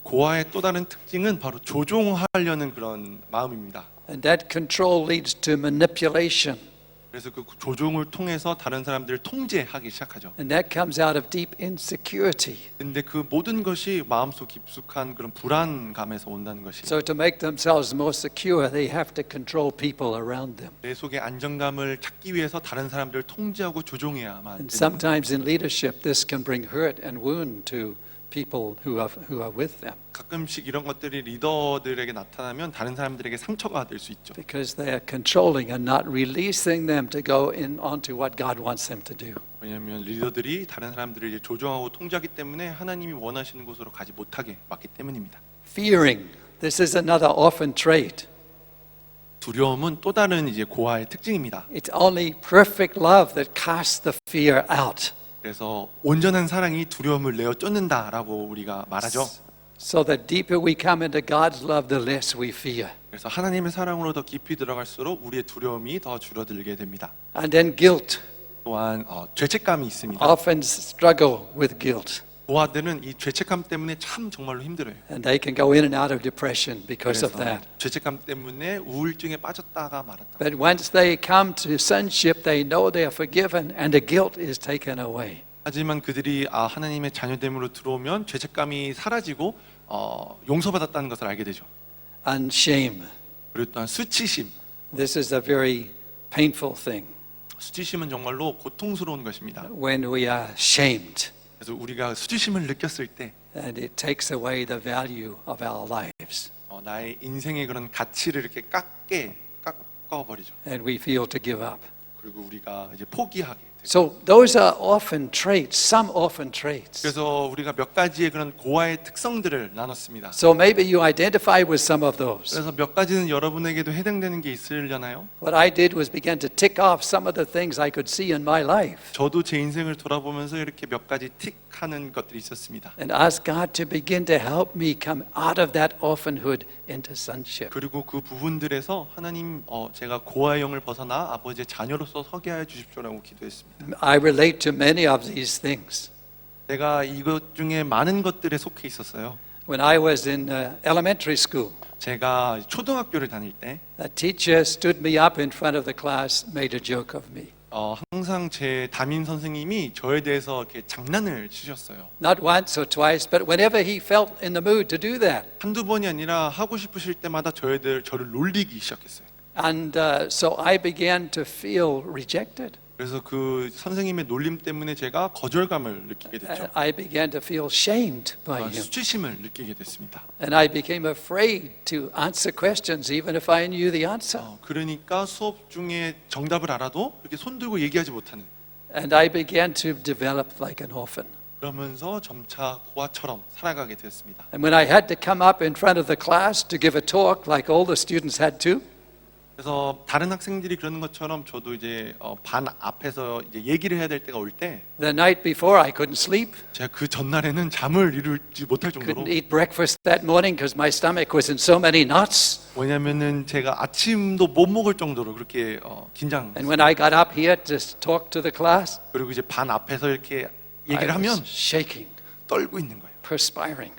고아의 또 다른 특징은 바로 조종하려는 그런 마음입니다. And that control leads to manipulation. 그래서 그 조종을 통해서 다른 사람들을 통제하기 시작하죠. And that comes out of deep insecurity. 근데 그 모든 것이 마음속 깊숙한 그런 불안감에서 온다는 것이 So to make themselves more secure, they have to control people around them. 내 속에 안정감을 찾기 위해서 다른 사람들을 통제하고 조종해야만 And 되는 sometimes in leadership, this can bring hurt and wound to people who are with them 가끔씩 이런 것들이 리더들에게 나타나면 다른 사람들에게 상처가 될 수 있죠. because they are controlling and not releasing them to go in onto what God wants them to do. 왜냐하면 리더들이 다른 사람들을 이제 조종하고 통제하기 때문에 하나님이 원하시는 곳으로 가지 못하게 막기 때문입니다. Fearing. This is another orphan trait. 두려움은 또 다른 이제 고아의 특징입니다. It's only perfect love that casts the fear out. 그래서 온전한 사랑이 두려움을 내어 쫓는다라고 우리가 말하죠. So the deeper we come into God's love, the less we fear. 그래서 하나님의 사랑으로 더 깊이 들어갈수록 우리의 두려움이 더 줄어들게 됩니다. And then guilt. 또한 죄책감이 있습니다. Orphans struggle with guilt. 고아들은 이 죄책감 때문에 참 정말로 힘들어요. And they can go in and out of depression because of 그래서 that. 죄책감 때문에 우울증에 빠졌다가 말았다. But once they come to sonship, they know they are forgiven and the guilt is taken away. 하지만 그들이 하나님의 자녀됨으로 들어오면 죄책감이 사라지고 용서받았다는 것을 알게 되죠. And shame. 그리고 또한 수치심. This is a very painful thing 수치심은 정말로 고통스러운 것입니다. when we are shamed 그래서 우리가 수치심을 느꼈을 때 and it takes away the value of our lives 나의 인생의 그런 가치를 이렇게 깎아버리죠. and we feel to give up. 그리고 우리가 이제 포기하게 되죠. So those are orphan traits, some orphan traits. 그래서 우리가 몇 가지의 그런 고아의 특성들을 나눴습니다. So maybe you identify with some of those. 그래서 몇 가지는 여러분에게도 해당되는 게 있으려나요? What I did was begin to tick off some of the things I could see in my life 저도 제 인생을 돌아보면서 이렇게 몇 가지 틱하는 것들이 있었습니다. and ask God to begin to help me come out of that orphanhood into sonship. 그리고 그 부분들에서 하나님 제가 고아의 영을 벗어나 아버지의 자녀로서 서게 하여 주십시오라고 기도했습니다. I relate to many of these things. 제가 이것 중에 많은 것들에 속해 있었어요. When I was in elementary school, 제가 초등학교를 다닐 때 a teacher stood me up in front of the class, made a joke of me. 항상 제 담임 선생님이 저에 대해서 이렇게 장난을 치셨어요. Not once or twice, but whenever he felt in the mood to do that. 한두 번이 아니라 하고 싶으실 때마다 저를 놀리기 시작했어요. And so I began to feel rejected. 그래서 그 선생님의 놀림 때문에 제가 거절감을 느끼게 됐죠. I began to feel shamed by him. 수치심을 느끼게 됐습니다. And I became afraid to answer questions even if I knew the answer. 그러니까 수업 중에 정답을 알아도 이렇게 손 들고 얘기하지 못하는. And I began to develop like an orphan. 그러면서 점차 고아처럼 살아가게 되었습니다. And when I had to come up in front of the class to give a talk like all the students had to, 그래서 다른 학생들이 그러는 것처럼 저도 이제 반 앞에서 이제 얘기를 해야 될 때가 올 때 The night before, I couldn't sleep, 제가 그 전날에는 잠을 이루지 못할 정도로 couldn't eat breakfast that morning because my stomach was in so many knots. 왜냐면은 제가 아침도 못 먹을 정도로 그렇게 긴장. And when I got up here to talk to the class, 그리고 이제 반 앞에서 이렇게 I 얘기를 하면 was shaking, 떨고 있는 거예요. perspiring,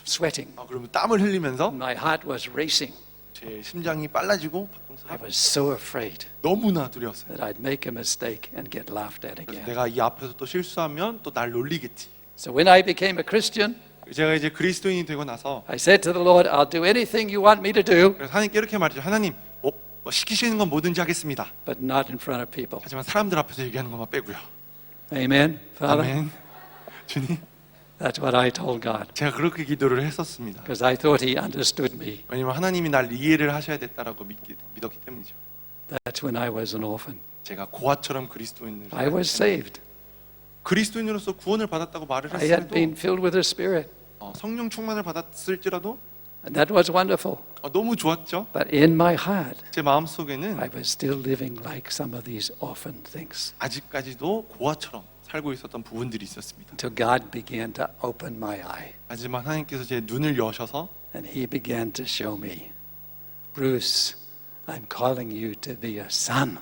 sweating. 그러면 땀을 흘리면서 My heart was racing. 제 심장이 빨라지고 I 박동수가 was so afraid 너무나 두려웠어요. that I'd make a mistake and get laughed at 그래서 again. 내가 이 앞에서 또 실수하면 또 날 놀리겠지. So when I became a Christian, 제가 이제 그리스도인이 되고 나서 I said to the Lord, I'll do anything you want me to do, 그래서 하나님께 이렇게 말했죠. 하나님, 뭐 시키시는 건 뭐든지 하겠습니다. but not in front of people. 하지만 사람들 앞에서 얘기하는 것만 빼고요. Amen, Father? 아멘. 주님, That's what I told God 제가 그렇게 기도를 했었습니다. because I thought He understood me. 왜냐면 하나님이 날 이해를 하셔야 됐다라고 믿었기 때문이죠. That's when I was an orphan. 제가 고아처럼 그리스도인을 I was saved. 그리스도인으로서 구원을 받았다고 말을 I had 했어도 been filled with the Spirit, 성령 충만을 받았을지라도 and that was wonderful. 너무 좋았죠. But in my heart, 제 마음속에는 I was still living like some of these orphan things 아직까지도 고아처럼 살고 있었던 부분들이 있었습니다. until God began to open my eye. 하지만 하나님께서 제 눈을 여셔서 And He began to show me, Bruce, I'm calling you to be a son.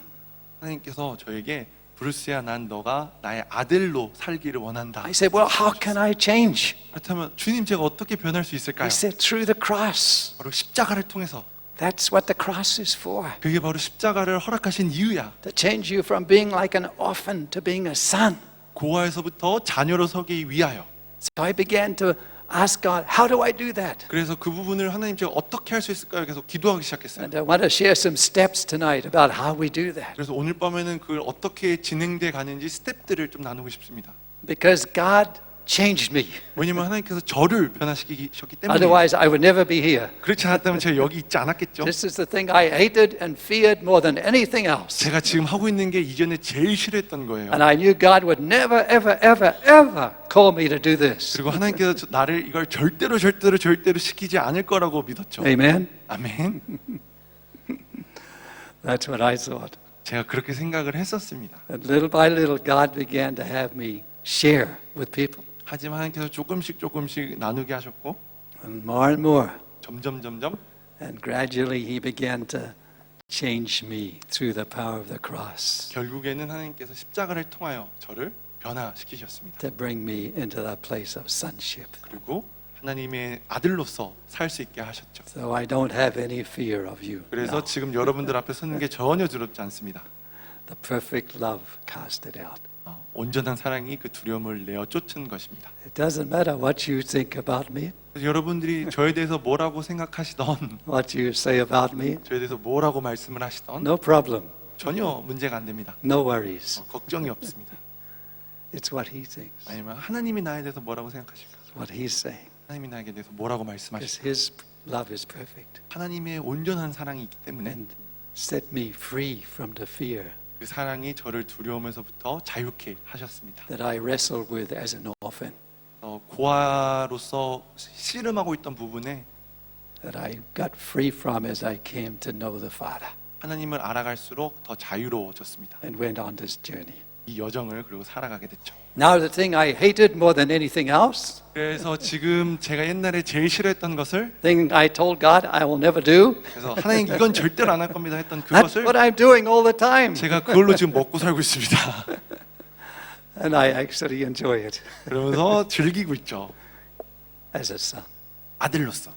하나님께서 저에게 브루스야, 난 너가 나의 아들로 살기를 원한다. I said, well, how can I change? 그렇다면 주님, 제가 어떻게 변할 수 있을까요? He said, through the cross. 바로 십자가를 통해서. That's what the cross is for. 그게 바로 십자가를 허락하신 이유야. To change you from being like an orphan to being a son. 고아에서부터 자녀로 서기 위하여. So I began to ask God, how do I do that? 그래서 그 부분을 하나님, 제가 어떻게 할 수 있을까요? 계속 기도하기 시작했어요. And I want to share some steps tonight about how we do that. 그래서 오늘 밤에는 그걸 어떻게 진행돼 가는지 스텝들을 좀 나누고 싶습니다. Because God changed me. 왜냐면 하나님께서 저를 변화시키셨기 때문에. Otherwise, I would never be here. 그렇지 않았다면 제가 여기 있지 않았겠죠. This is the thing I hated and feared more than anything else. 제가 지금 하고 있는 게 이전에 제일 싫어했던 거예요. And I knew God would never, ever, ever, ever call me to do this. 그리고 하나님께서 나를 이걸 절대로 시키지 않을 거라고 믿었죠. Amen? 아멘. That's what I thought. 제가 그렇게 생각을 했었습니다. And little by little, God began to have me share with people. 하지만 하나님께서 조금씩 나누게 하셨고 And more. 점점 And gradually, He began to change me through the power of the cross 결국에는 하나님께서 십자가를 통하여 저를 변화시키셨습니다. to bring me into that place of sonship. 그리고 하나님의 아들로서 살 수 있게 하셨죠. So I don't have any fear of you. 그래서 now. 지금 여러분들 앞에 서는 게 전혀 두렵지 않습니다. The perfect love cast it out. 온전한 사랑이 그 두려움을 내어 쫓은 것입니다. It doesn't matter what you think about me, 그래서 여러분들이 저에 대해서 뭐라고 생각하시던, what you say about me. 저에 대해서 뭐라고 말씀을 하시던 No problem. 전혀 문제가 안 됩니다. No worries. 걱정이 없습니다. It's what He thinks. 아니면 하나님이 나에 대해서 뭐라고 생각하실까? It's what He's saying. 하나님이 나에게 대해서 뭐라고 Because 말씀하실까? His love is perfect 하나님의 온전한 사랑이 있기 때문에 and set me free from the fear 그 사랑이 저를 두려움에서부터 자유케 하셨습니다. that I wrestled with as an orphan, 고아로서 씨름하고 있던 부분에 that I got free from as I came to know the Father 하나님을 알아갈수록 더 자유로워졌습니다. and went on this journey. 이 여정을 그리고 살아가게 됐죠. Now the thing I hated more than anything else, 그래서 지금 제가 옛날에 제일 싫어했던 것을, thing I told God I will never do, 그래서 하나님 이건 절대로 안 할 겁니다 했던 that's 그것을 what I'm doing all the time. 제가 그걸로 지금 먹고 살고 있습니다. And I actually enjoy it 그러면서 즐기고 있죠. as a son. 아들로서.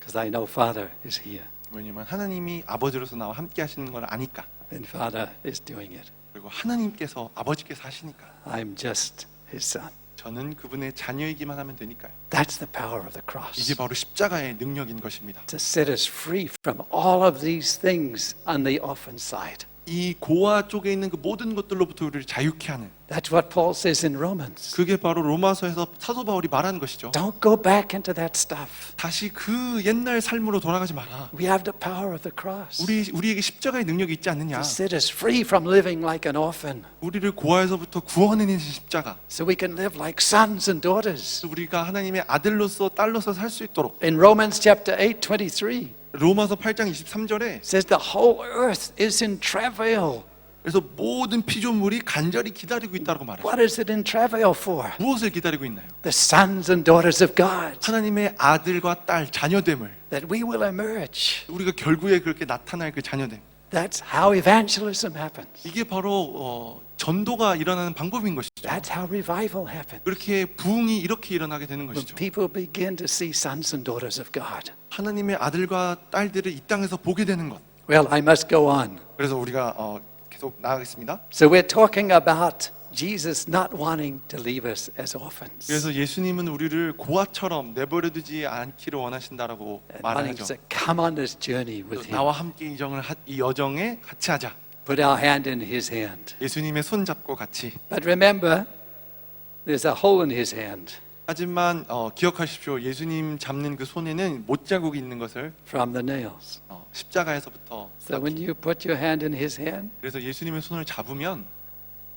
Because I know Father is here 왜냐면 하나님이 아버지로서 나와 함께 하시는 걸 아니까. and Father is doing it. 그리고 하나님께서 아버지께서 하시니까. I'm just His son. 저는 그분의 자녀이기만 하면 되니까요. That's the power of the 이게 cross. 바로 십자가의 능력인 것입니다. To set us free from all of these things on the orphan side. 이 고아 쪽에 있는 그 모든 것들로부터 우리를 자유케 하는 That's what Paul says in Romans. 그게 바로 로마서에서 사도 바울이 말하는 것이죠. Don't go back into that stuff. 다시 그 옛날 삶으로 돌아가지 마라. We have the power of the cross 우리에게 십자가의 능력이 있지 않느냐. to set us free from living like an orphan, 우리를 고아에서부터 구원해내신 십자가. so we can live like sons and daughters. 우리가 하나님의 아들로서 딸로서 살 수 있도록. In Romans chapter 8:23, 로마서 8장 23절에 it says the whole earth is in travail. 그래서 모든 피조물이 간절히 기다리고 있다고 말하죠. What is it in travail for? 무엇을 기다리고 있나요? The sons and daughters of God, 하나님의 아들과 딸 자녀됨을. that we will emerge. 우리가 결국에 그렇게 나타날 그 자녀됨. That's how evangelism happens. 이게 바로 전도가 일어나는 방법인 것이죠. That's how revival happens. 그렇게 부흥이 이렇게 일어나게 되는 When 것이죠. people begin to see sons and daughters of God. 하나님의 아들과 딸들을 이 땅에서 보게 되는 것. Well, I must go on. 그래서 우리가 계속 나아가겠습니다. So we're talking about Jesus not wanting to leave us as orphans. 그래서 예수님은 우리를 고아처럼 내버려두지 않기를 원하신다라고 And wanting 말하죠. us to come on this journey with him. 나와 함께 이 여정에 같이 하자. Put our hand in his hand. 예수님의 손 잡고 같이. But remember, there's a hole in his hand 하지만 기억하십시오. 예수님 잡는 그 손에는 못자국이 있는 것을 from the nails. 십자가에서부터. So when you put your hand in his hand, 그래서 예수님의 손을 잡으면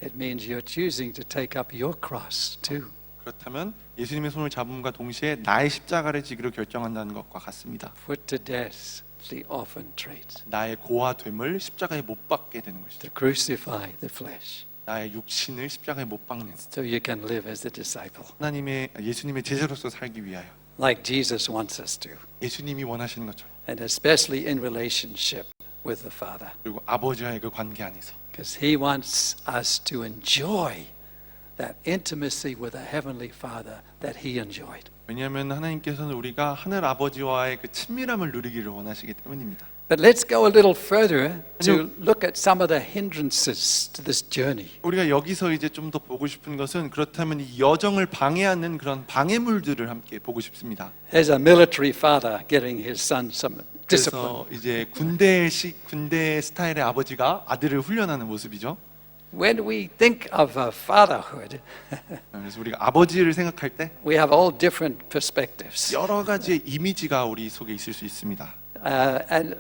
it means you're choosing to take up your cross too. 그렇다면 예수님의 손을 잡음과 동시에 나의 십자가를 지기로 결정한다는 것과 같습니다. Put to death the orphan trait. 나의 고아됨을 십자가에 못 박게 되는 것이죠. To crucify the flesh 나의 육신을 십자가에 못 박는. so you can live as a disciple. 예수님의 제자로서 살기 위하여. Like Jesus wants us to. 예수님이 원하시는 것처럼. And especially in relationship with the Father. 그리고 아버지와의 그 관계 안에서. Because He wants us to enjoy that intimacy with the Heavenly Father that He enjoyed. 왜냐하면 하나님께서는 우리가 하늘 아버지와의 그 친밀함을 누리기를 원하시기 때문입니다. But let's go a little further to look at some of the hindrances to this journey. 우리가 여기서 이제 좀 더 보고 싶은 것은 그렇다면 이 여정을 방해하는 그런 방해물들을 함께 보고 싶습니다. There's a military father getting his son some discipline. 그래서 이제 군대 스타일의 아버지가 아들을 훈련하는 모습이죠. When we think of fatherhood, 그래서 우리가 아버지를 생각할 때 we have all different perspectives. 여러 가지의 이미지가 우리 속에 있을 수 있습니다. And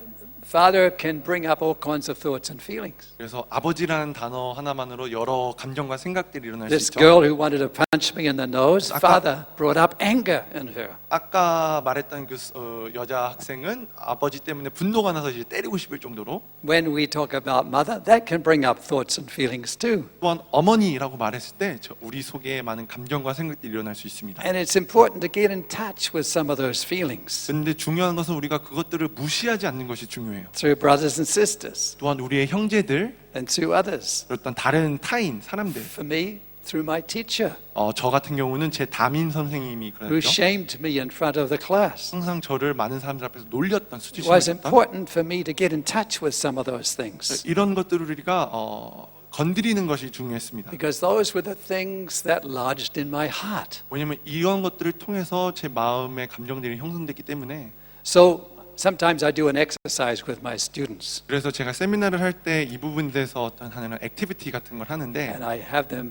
father can bring up all kinds of thoughts and feelings. 그래서 아버지라는 단어 하나만으로 여러 감정과 생각들이 일어날 수 This 있죠. girl who wanted to punch me in the nose, father brought up anger in her. 아까 말했던 그 여자 학생은 아버지 때문에 분노가 나서 이제 때리고 싶을 정도로. When we talk about mother, that can bring up thoughts and feelings too. 또한 어머니라고 말했을 때 우리 속에 많은 감정과 생각들이 일어날 수 있습니다. And it's important to get in touch with some of those feelings 근데 중요한 것은 우리가 그것들을 무시하지 않는 것이 중요해요. through brothers and sisters 또한 우리의 형제들, and through others. 어떤 다른 타인, 사람들. For me, through my teacher 저 같은 경우는 제 담임 선생님이 who 그랬죠. shamed me in front of the class. 항상 저를 많은 사람들 앞에서 놀렸던 It was 수치심을 했던 important for me to get in touch with some of those things 이런 것들을 우리가 건드리는 것이 중요했습니다. because those were the things that lodged in my heart. 왜냐하면 이런 것들을 통해서 제 마음의 감정들이 형성됐기 때문에. So sometimes I do an exercise with my students 그래서 제가 세미나를 할 때 이 부분에 대해서 어떤 하는 액티비티 같은 걸 하는데 and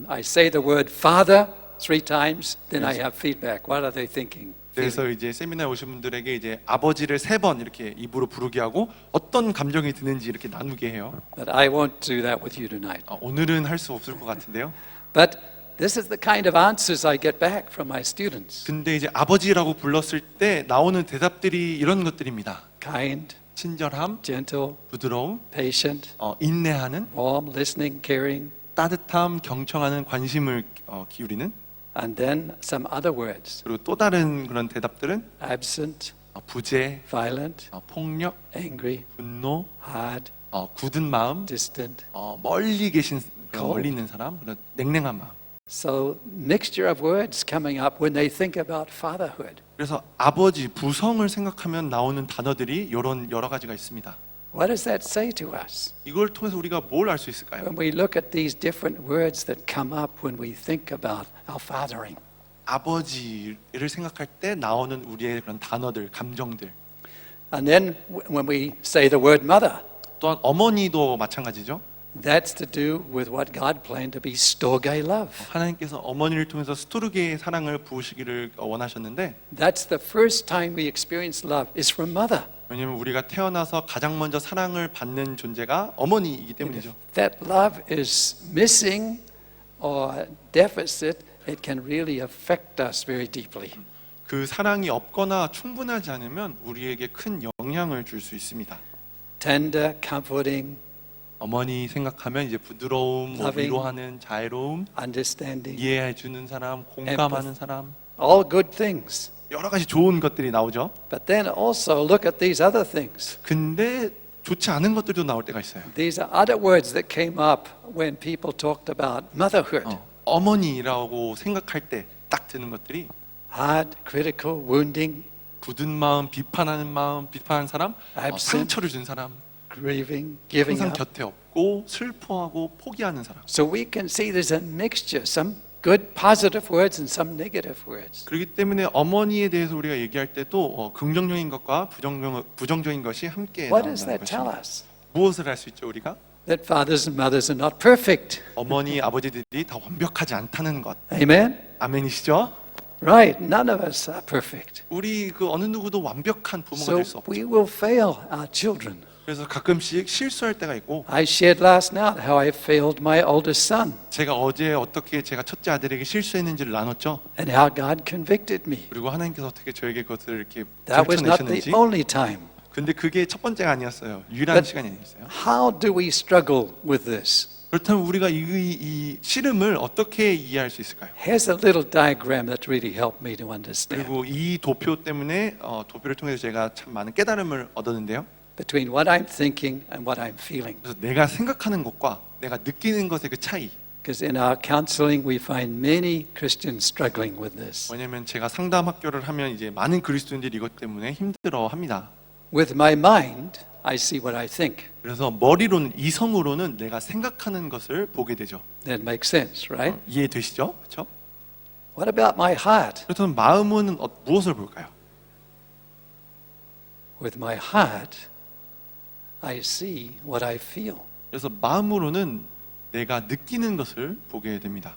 I say the word father 3 times, then I have feedback. What are they thinking? 그래서 이제 세미나에 오신 분들에게 이제 아버지를 3번 이렇게 입으로 부르게 하고 어떤 감정이 드는지 이렇게 나누게 해요. But I won't do that with you tonight. 오늘은 할 수 없을 것 같은데요. But this is the kind of answers I get back from my students. 근데 이제 아버지라고 불렀을 때 나오는 대답들이 이런 것들입니다. Kind, 친절함, gentle, 부드러움, patient, 인내하는, warm, listening, caring, 따뜻함, 경청하는, 관심을 기울이는. and then some other words. 그리고 또 다른 그런 대답들은 Absent, 부재, violent, 폭력, angry, 분노, hard, 굳은 마음, distant. 멀리 계신 Cold. 멀리 있는 사람, 그런 냉랭한 마음. So mixture of words coming up when they think about fatherhood. 그래서 아버지, 부성을 생각하면 나오는 단어들이 이런 여러 가지가 있습니다. What does that say to us? 이걸 통해서 우리가 뭘 알 수 있을까요? When we look at these different words that come up when we think about our fathering. 아버지를 생각할 때 나오는 우리의 그런 단어들, 감정들. And then when we say the word mother, 또한 어머니도 마찬가지죠. That's to do with what God planned to be storge love. 하나님께서 어머니를 통해서 스토르게의 사랑을 부으시기를 원하셨는데 That's the first time we experience love is from mother. 왜냐하면 우리가 태어나서 가장 먼저 사랑을 받는 존재가 어머니이기 때문이죠. That love is missing or deficit, it can really affect us very deeply. 그 사랑이 없거나 충분하지 않으면 우리에게 큰 영향을 줄 수 있습니다. Tender, comforting, 어머니 생각하면 이제 부드러움, Loving. 위로하는 자애로움, understanding, 이해해 주는 사람, 공감하는 사람, all good things. 여러 가지 좋은 것들이 나오죠. But then also look at these other things. 근데 좋지 않은 것들도 나올 때가 있어요. These are other words that came up when people talked about motherhood. 어머니라고 생각할 때 딱 드는 것들이 Hard, critical, wounding, 굳은 마음, 비판하는 사람, Absent. 상처를 준 사람, grieving, giving 항상 up. 곁에 없고 슬퍼하고 포기하는 사람. So we can see there's a mixture, some good positive words and some negative words. 그렇기 때문에 어머니에 대해서 우리가 얘기할 때도 긍정적인 것과 부정적인 것이 함께 What does 나온다는 that tell 것입니다. us? 무엇을 할 수 있죠 우리가? That fathers and mothers are not perfect. 어머니, 아버지들이 다 완벽하지 않다는 것. Amen? 아멘이시죠? Right, none of us are perfect. 우리 그 어느 누구도 완벽한 부모가 So 될 수 없죠. we will fail our children. 그래서 가끔씩 실수할 때가 있고 I shared last night how I failed my oldest son 제가 어제 어떻게 제가 첫째 아들에게 실수했는지를 나눴죠. and how God convicted me. 그리고 하나님께서 어떻게 저에게 그것을 이렇게 That was not the 들춰내셨는지. only time. 근데 그게 첫 번째가 아니었어요. 유일한 But- 시간이 아니었어요. How do we struggle with this? 그렇다면 우리가 이 씨름을 어떻게 이해할 수 있을까요? Here's a little diagram that really helped me to understand 그리고 이 도표 때문에 도표를 통해서 제가 참 많은 깨달음을 얻었는데요. between what I'm thinking and what I'm feeling. 그래서 내가 생각하는 것과 내가 느끼는 것의 그 차이. Because in our counseling, we find many Christians struggling with this. 왜냐하면 제가 상담 학교를 하면 이제 많은 그리스도인들이 이것 때문에 힘들어합니다. With my mind, I see what I think. 그래서 머리로는 이성으로는 내가 생각하는 것을 보게 되죠. That makes sense, right? 이해되시죠? 그렇죠? What about my heart? 그렇다면 마음은 무엇을 볼까요? With my heart, I see what I feel. 그래서 마음으로는 내가 느끼는 것을 보게 됩니다.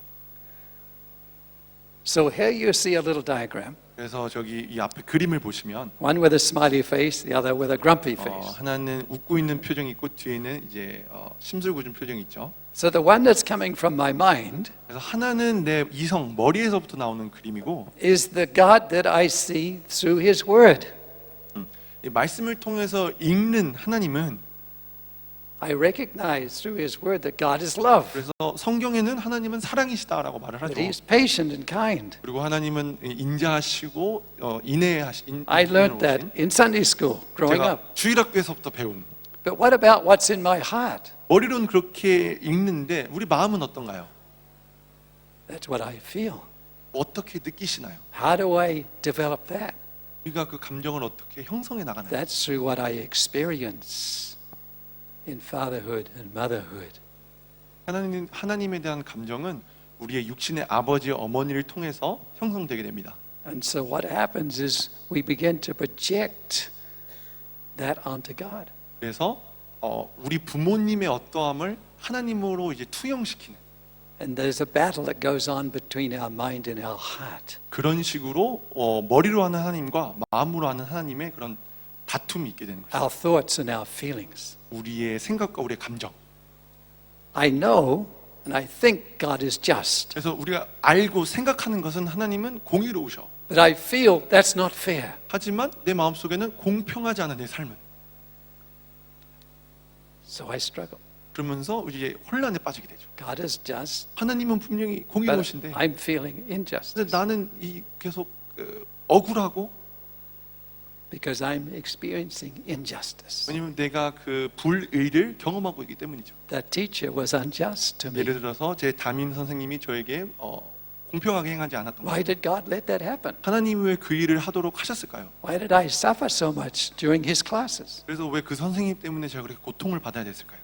So here you see a little diagram. 그래서 저기 이 앞에 그림을 보시면 One with a smiley face, the other with a grumpy face. 하나는 웃고 있는 표정이 있고 뒤에는 이제 심술궂은 표정이 있죠. So the one that's coming from my mind 그래서 하나는 내 이성 머리에서부터 나오는 그림이고 is the God that I see through His Word. 이 말씀을 통해서 읽는 하나님은 I recognize through His Word that God is love, 그래서 성경에는 하나님은 사랑이시다라고 말을 that 하죠. He's patient and kind. 그리고 하나님은 인자하시고 인내하신. I learned that in Sunday school growing 제가 up. 주일학교에서부터 배운. But what about what's in my heart? 머리로는 그렇게 읽는데 우리 마음은 어떤가요? That's what I feel. 어떻게 느끼시나요? How do I develop that? 우리가 그 감정을 어떻게 형성해 나가나요? That's through what I experience in fatherhood and motherhood. 하나님에 대한 감정은 우리의 육신의 아버지, 어머니를 통해서 형성되게 됩니다. And so what happens is we begin to project that onto God. 그래서 우리 부모님의 어떠함을 하나님으로 이제 투영시키는 And there's a battle that goes on between our mind and our heart. 그런 식으로 머리로 하는 하나님과 마음으로 하는 하나님의 그런 다툼이 있게 되는 거죠. Our thoughts and our feelings. 우리의 생각과 우리의 감정. I know and I think God is just, 그래서 우리가 알고 생각하는 것은 하나님은 공의로우셔. but I feel that's not fair. 하지만 내 마음속에는 공평하지 않은 내 삶은. So I struggle. 그러면서 이제 혼란에 빠지게 되죠. God is just, 하나님은 분명히 but 공의로우신데 I'm feeling 근데 injustice 나는 계속 억울하고 because I'm experiencing injustice. 왜냐면 내가 그 불의를 경험하고 있기 때문이죠. That teacher was unjust to me. 예를 들어서 제 담임 선생님이 저에게 공평하게 행하지 않았던 Why 거예요. did God let that happen? 하나님이 왜 그 일을 하도록 하셨을까요? Why did I suffer so much during his classes? 그래서 왜 그 선생님 때문에 제가 그렇게 고통을 받아야 됐을까요?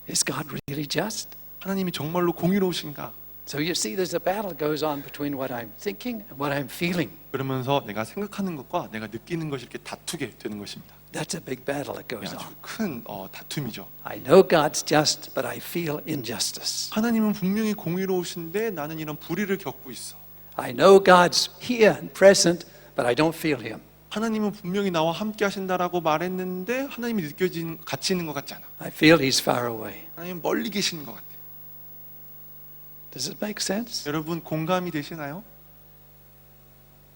Is God really just? 하나님이 정말로 공의로우신가? So you see there's a battle goes on between what I'm thinking and what I'm feeling. 그러면서 내가 생각하는 것과 내가 느끼는 것이 이렇게 다투게 되는 것입니다. That's a big battle that goes 아주 on. 큰 다툼이죠. I know God's just, but I feel injustice. 하나님은 분명히 공의로우신데 나는 이런 불의를 겪고 있어. I know God's here and present, but I don't feel Him. 하나님은 분명히 나와 함께 하신다라고 말했는데 하나님이 같이 있는 것 같지 않아. I feel He's far away. 하나님 멀리 계시는 것 같아. Does it make sense? 여러분 공감이 되시나요?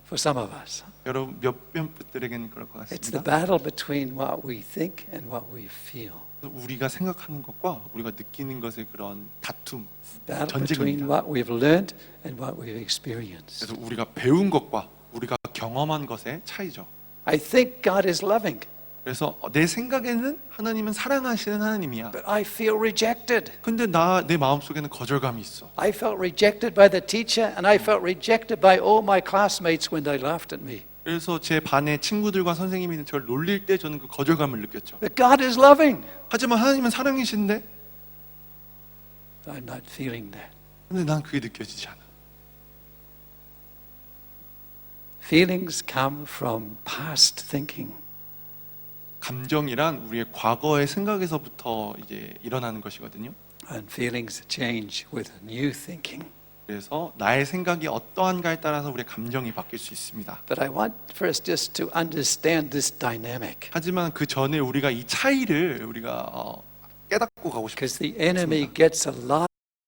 For some of us. 여러분 몇몇 분들에게는 그럴 것 It's the 같습니다. battle between what we think and what we feel. 우리가 생각하는 것과 우리가 느끼는 것의 그런 다툼, Battle between 전쟁입니다. what we've learned and what we've experienced. 그래서 우리가 배운 것과 우리가 경험한 것의 차이죠. I think God is loving, 그래서 내 생각에는 하나님은 사랑하시는 하나님이야. but I feel rejected. 근데 내 마음속에는 거절감이 있어. I felt rejected by the teacher, and I felt rejected by all my classmates when they laughed at me. 그래서 제 반의 친구들과 선생님이 저를 놀릴 때 저는 그 거절감을 느꼈죠. But God is loving. 하지만 하나님은 사랑이신데 I'm not feeling that. 근데 난 그게 느껴지지 않아. Feelings come from past thinking. 감정이란 우리의 과거의 생각에서부터 이제 일어나는 것이거든요. And feelings change with new thinking. 그래서 나의 생각이 어떠한가에 따라서 우리의 감정이 바뀔 수 있습니다. But I want first just to understand this dynamic. 하지만 그 전에 우리가 이 차이를 우리가 깨닫고 가고 Because 싶습니다. the enemy gets a lot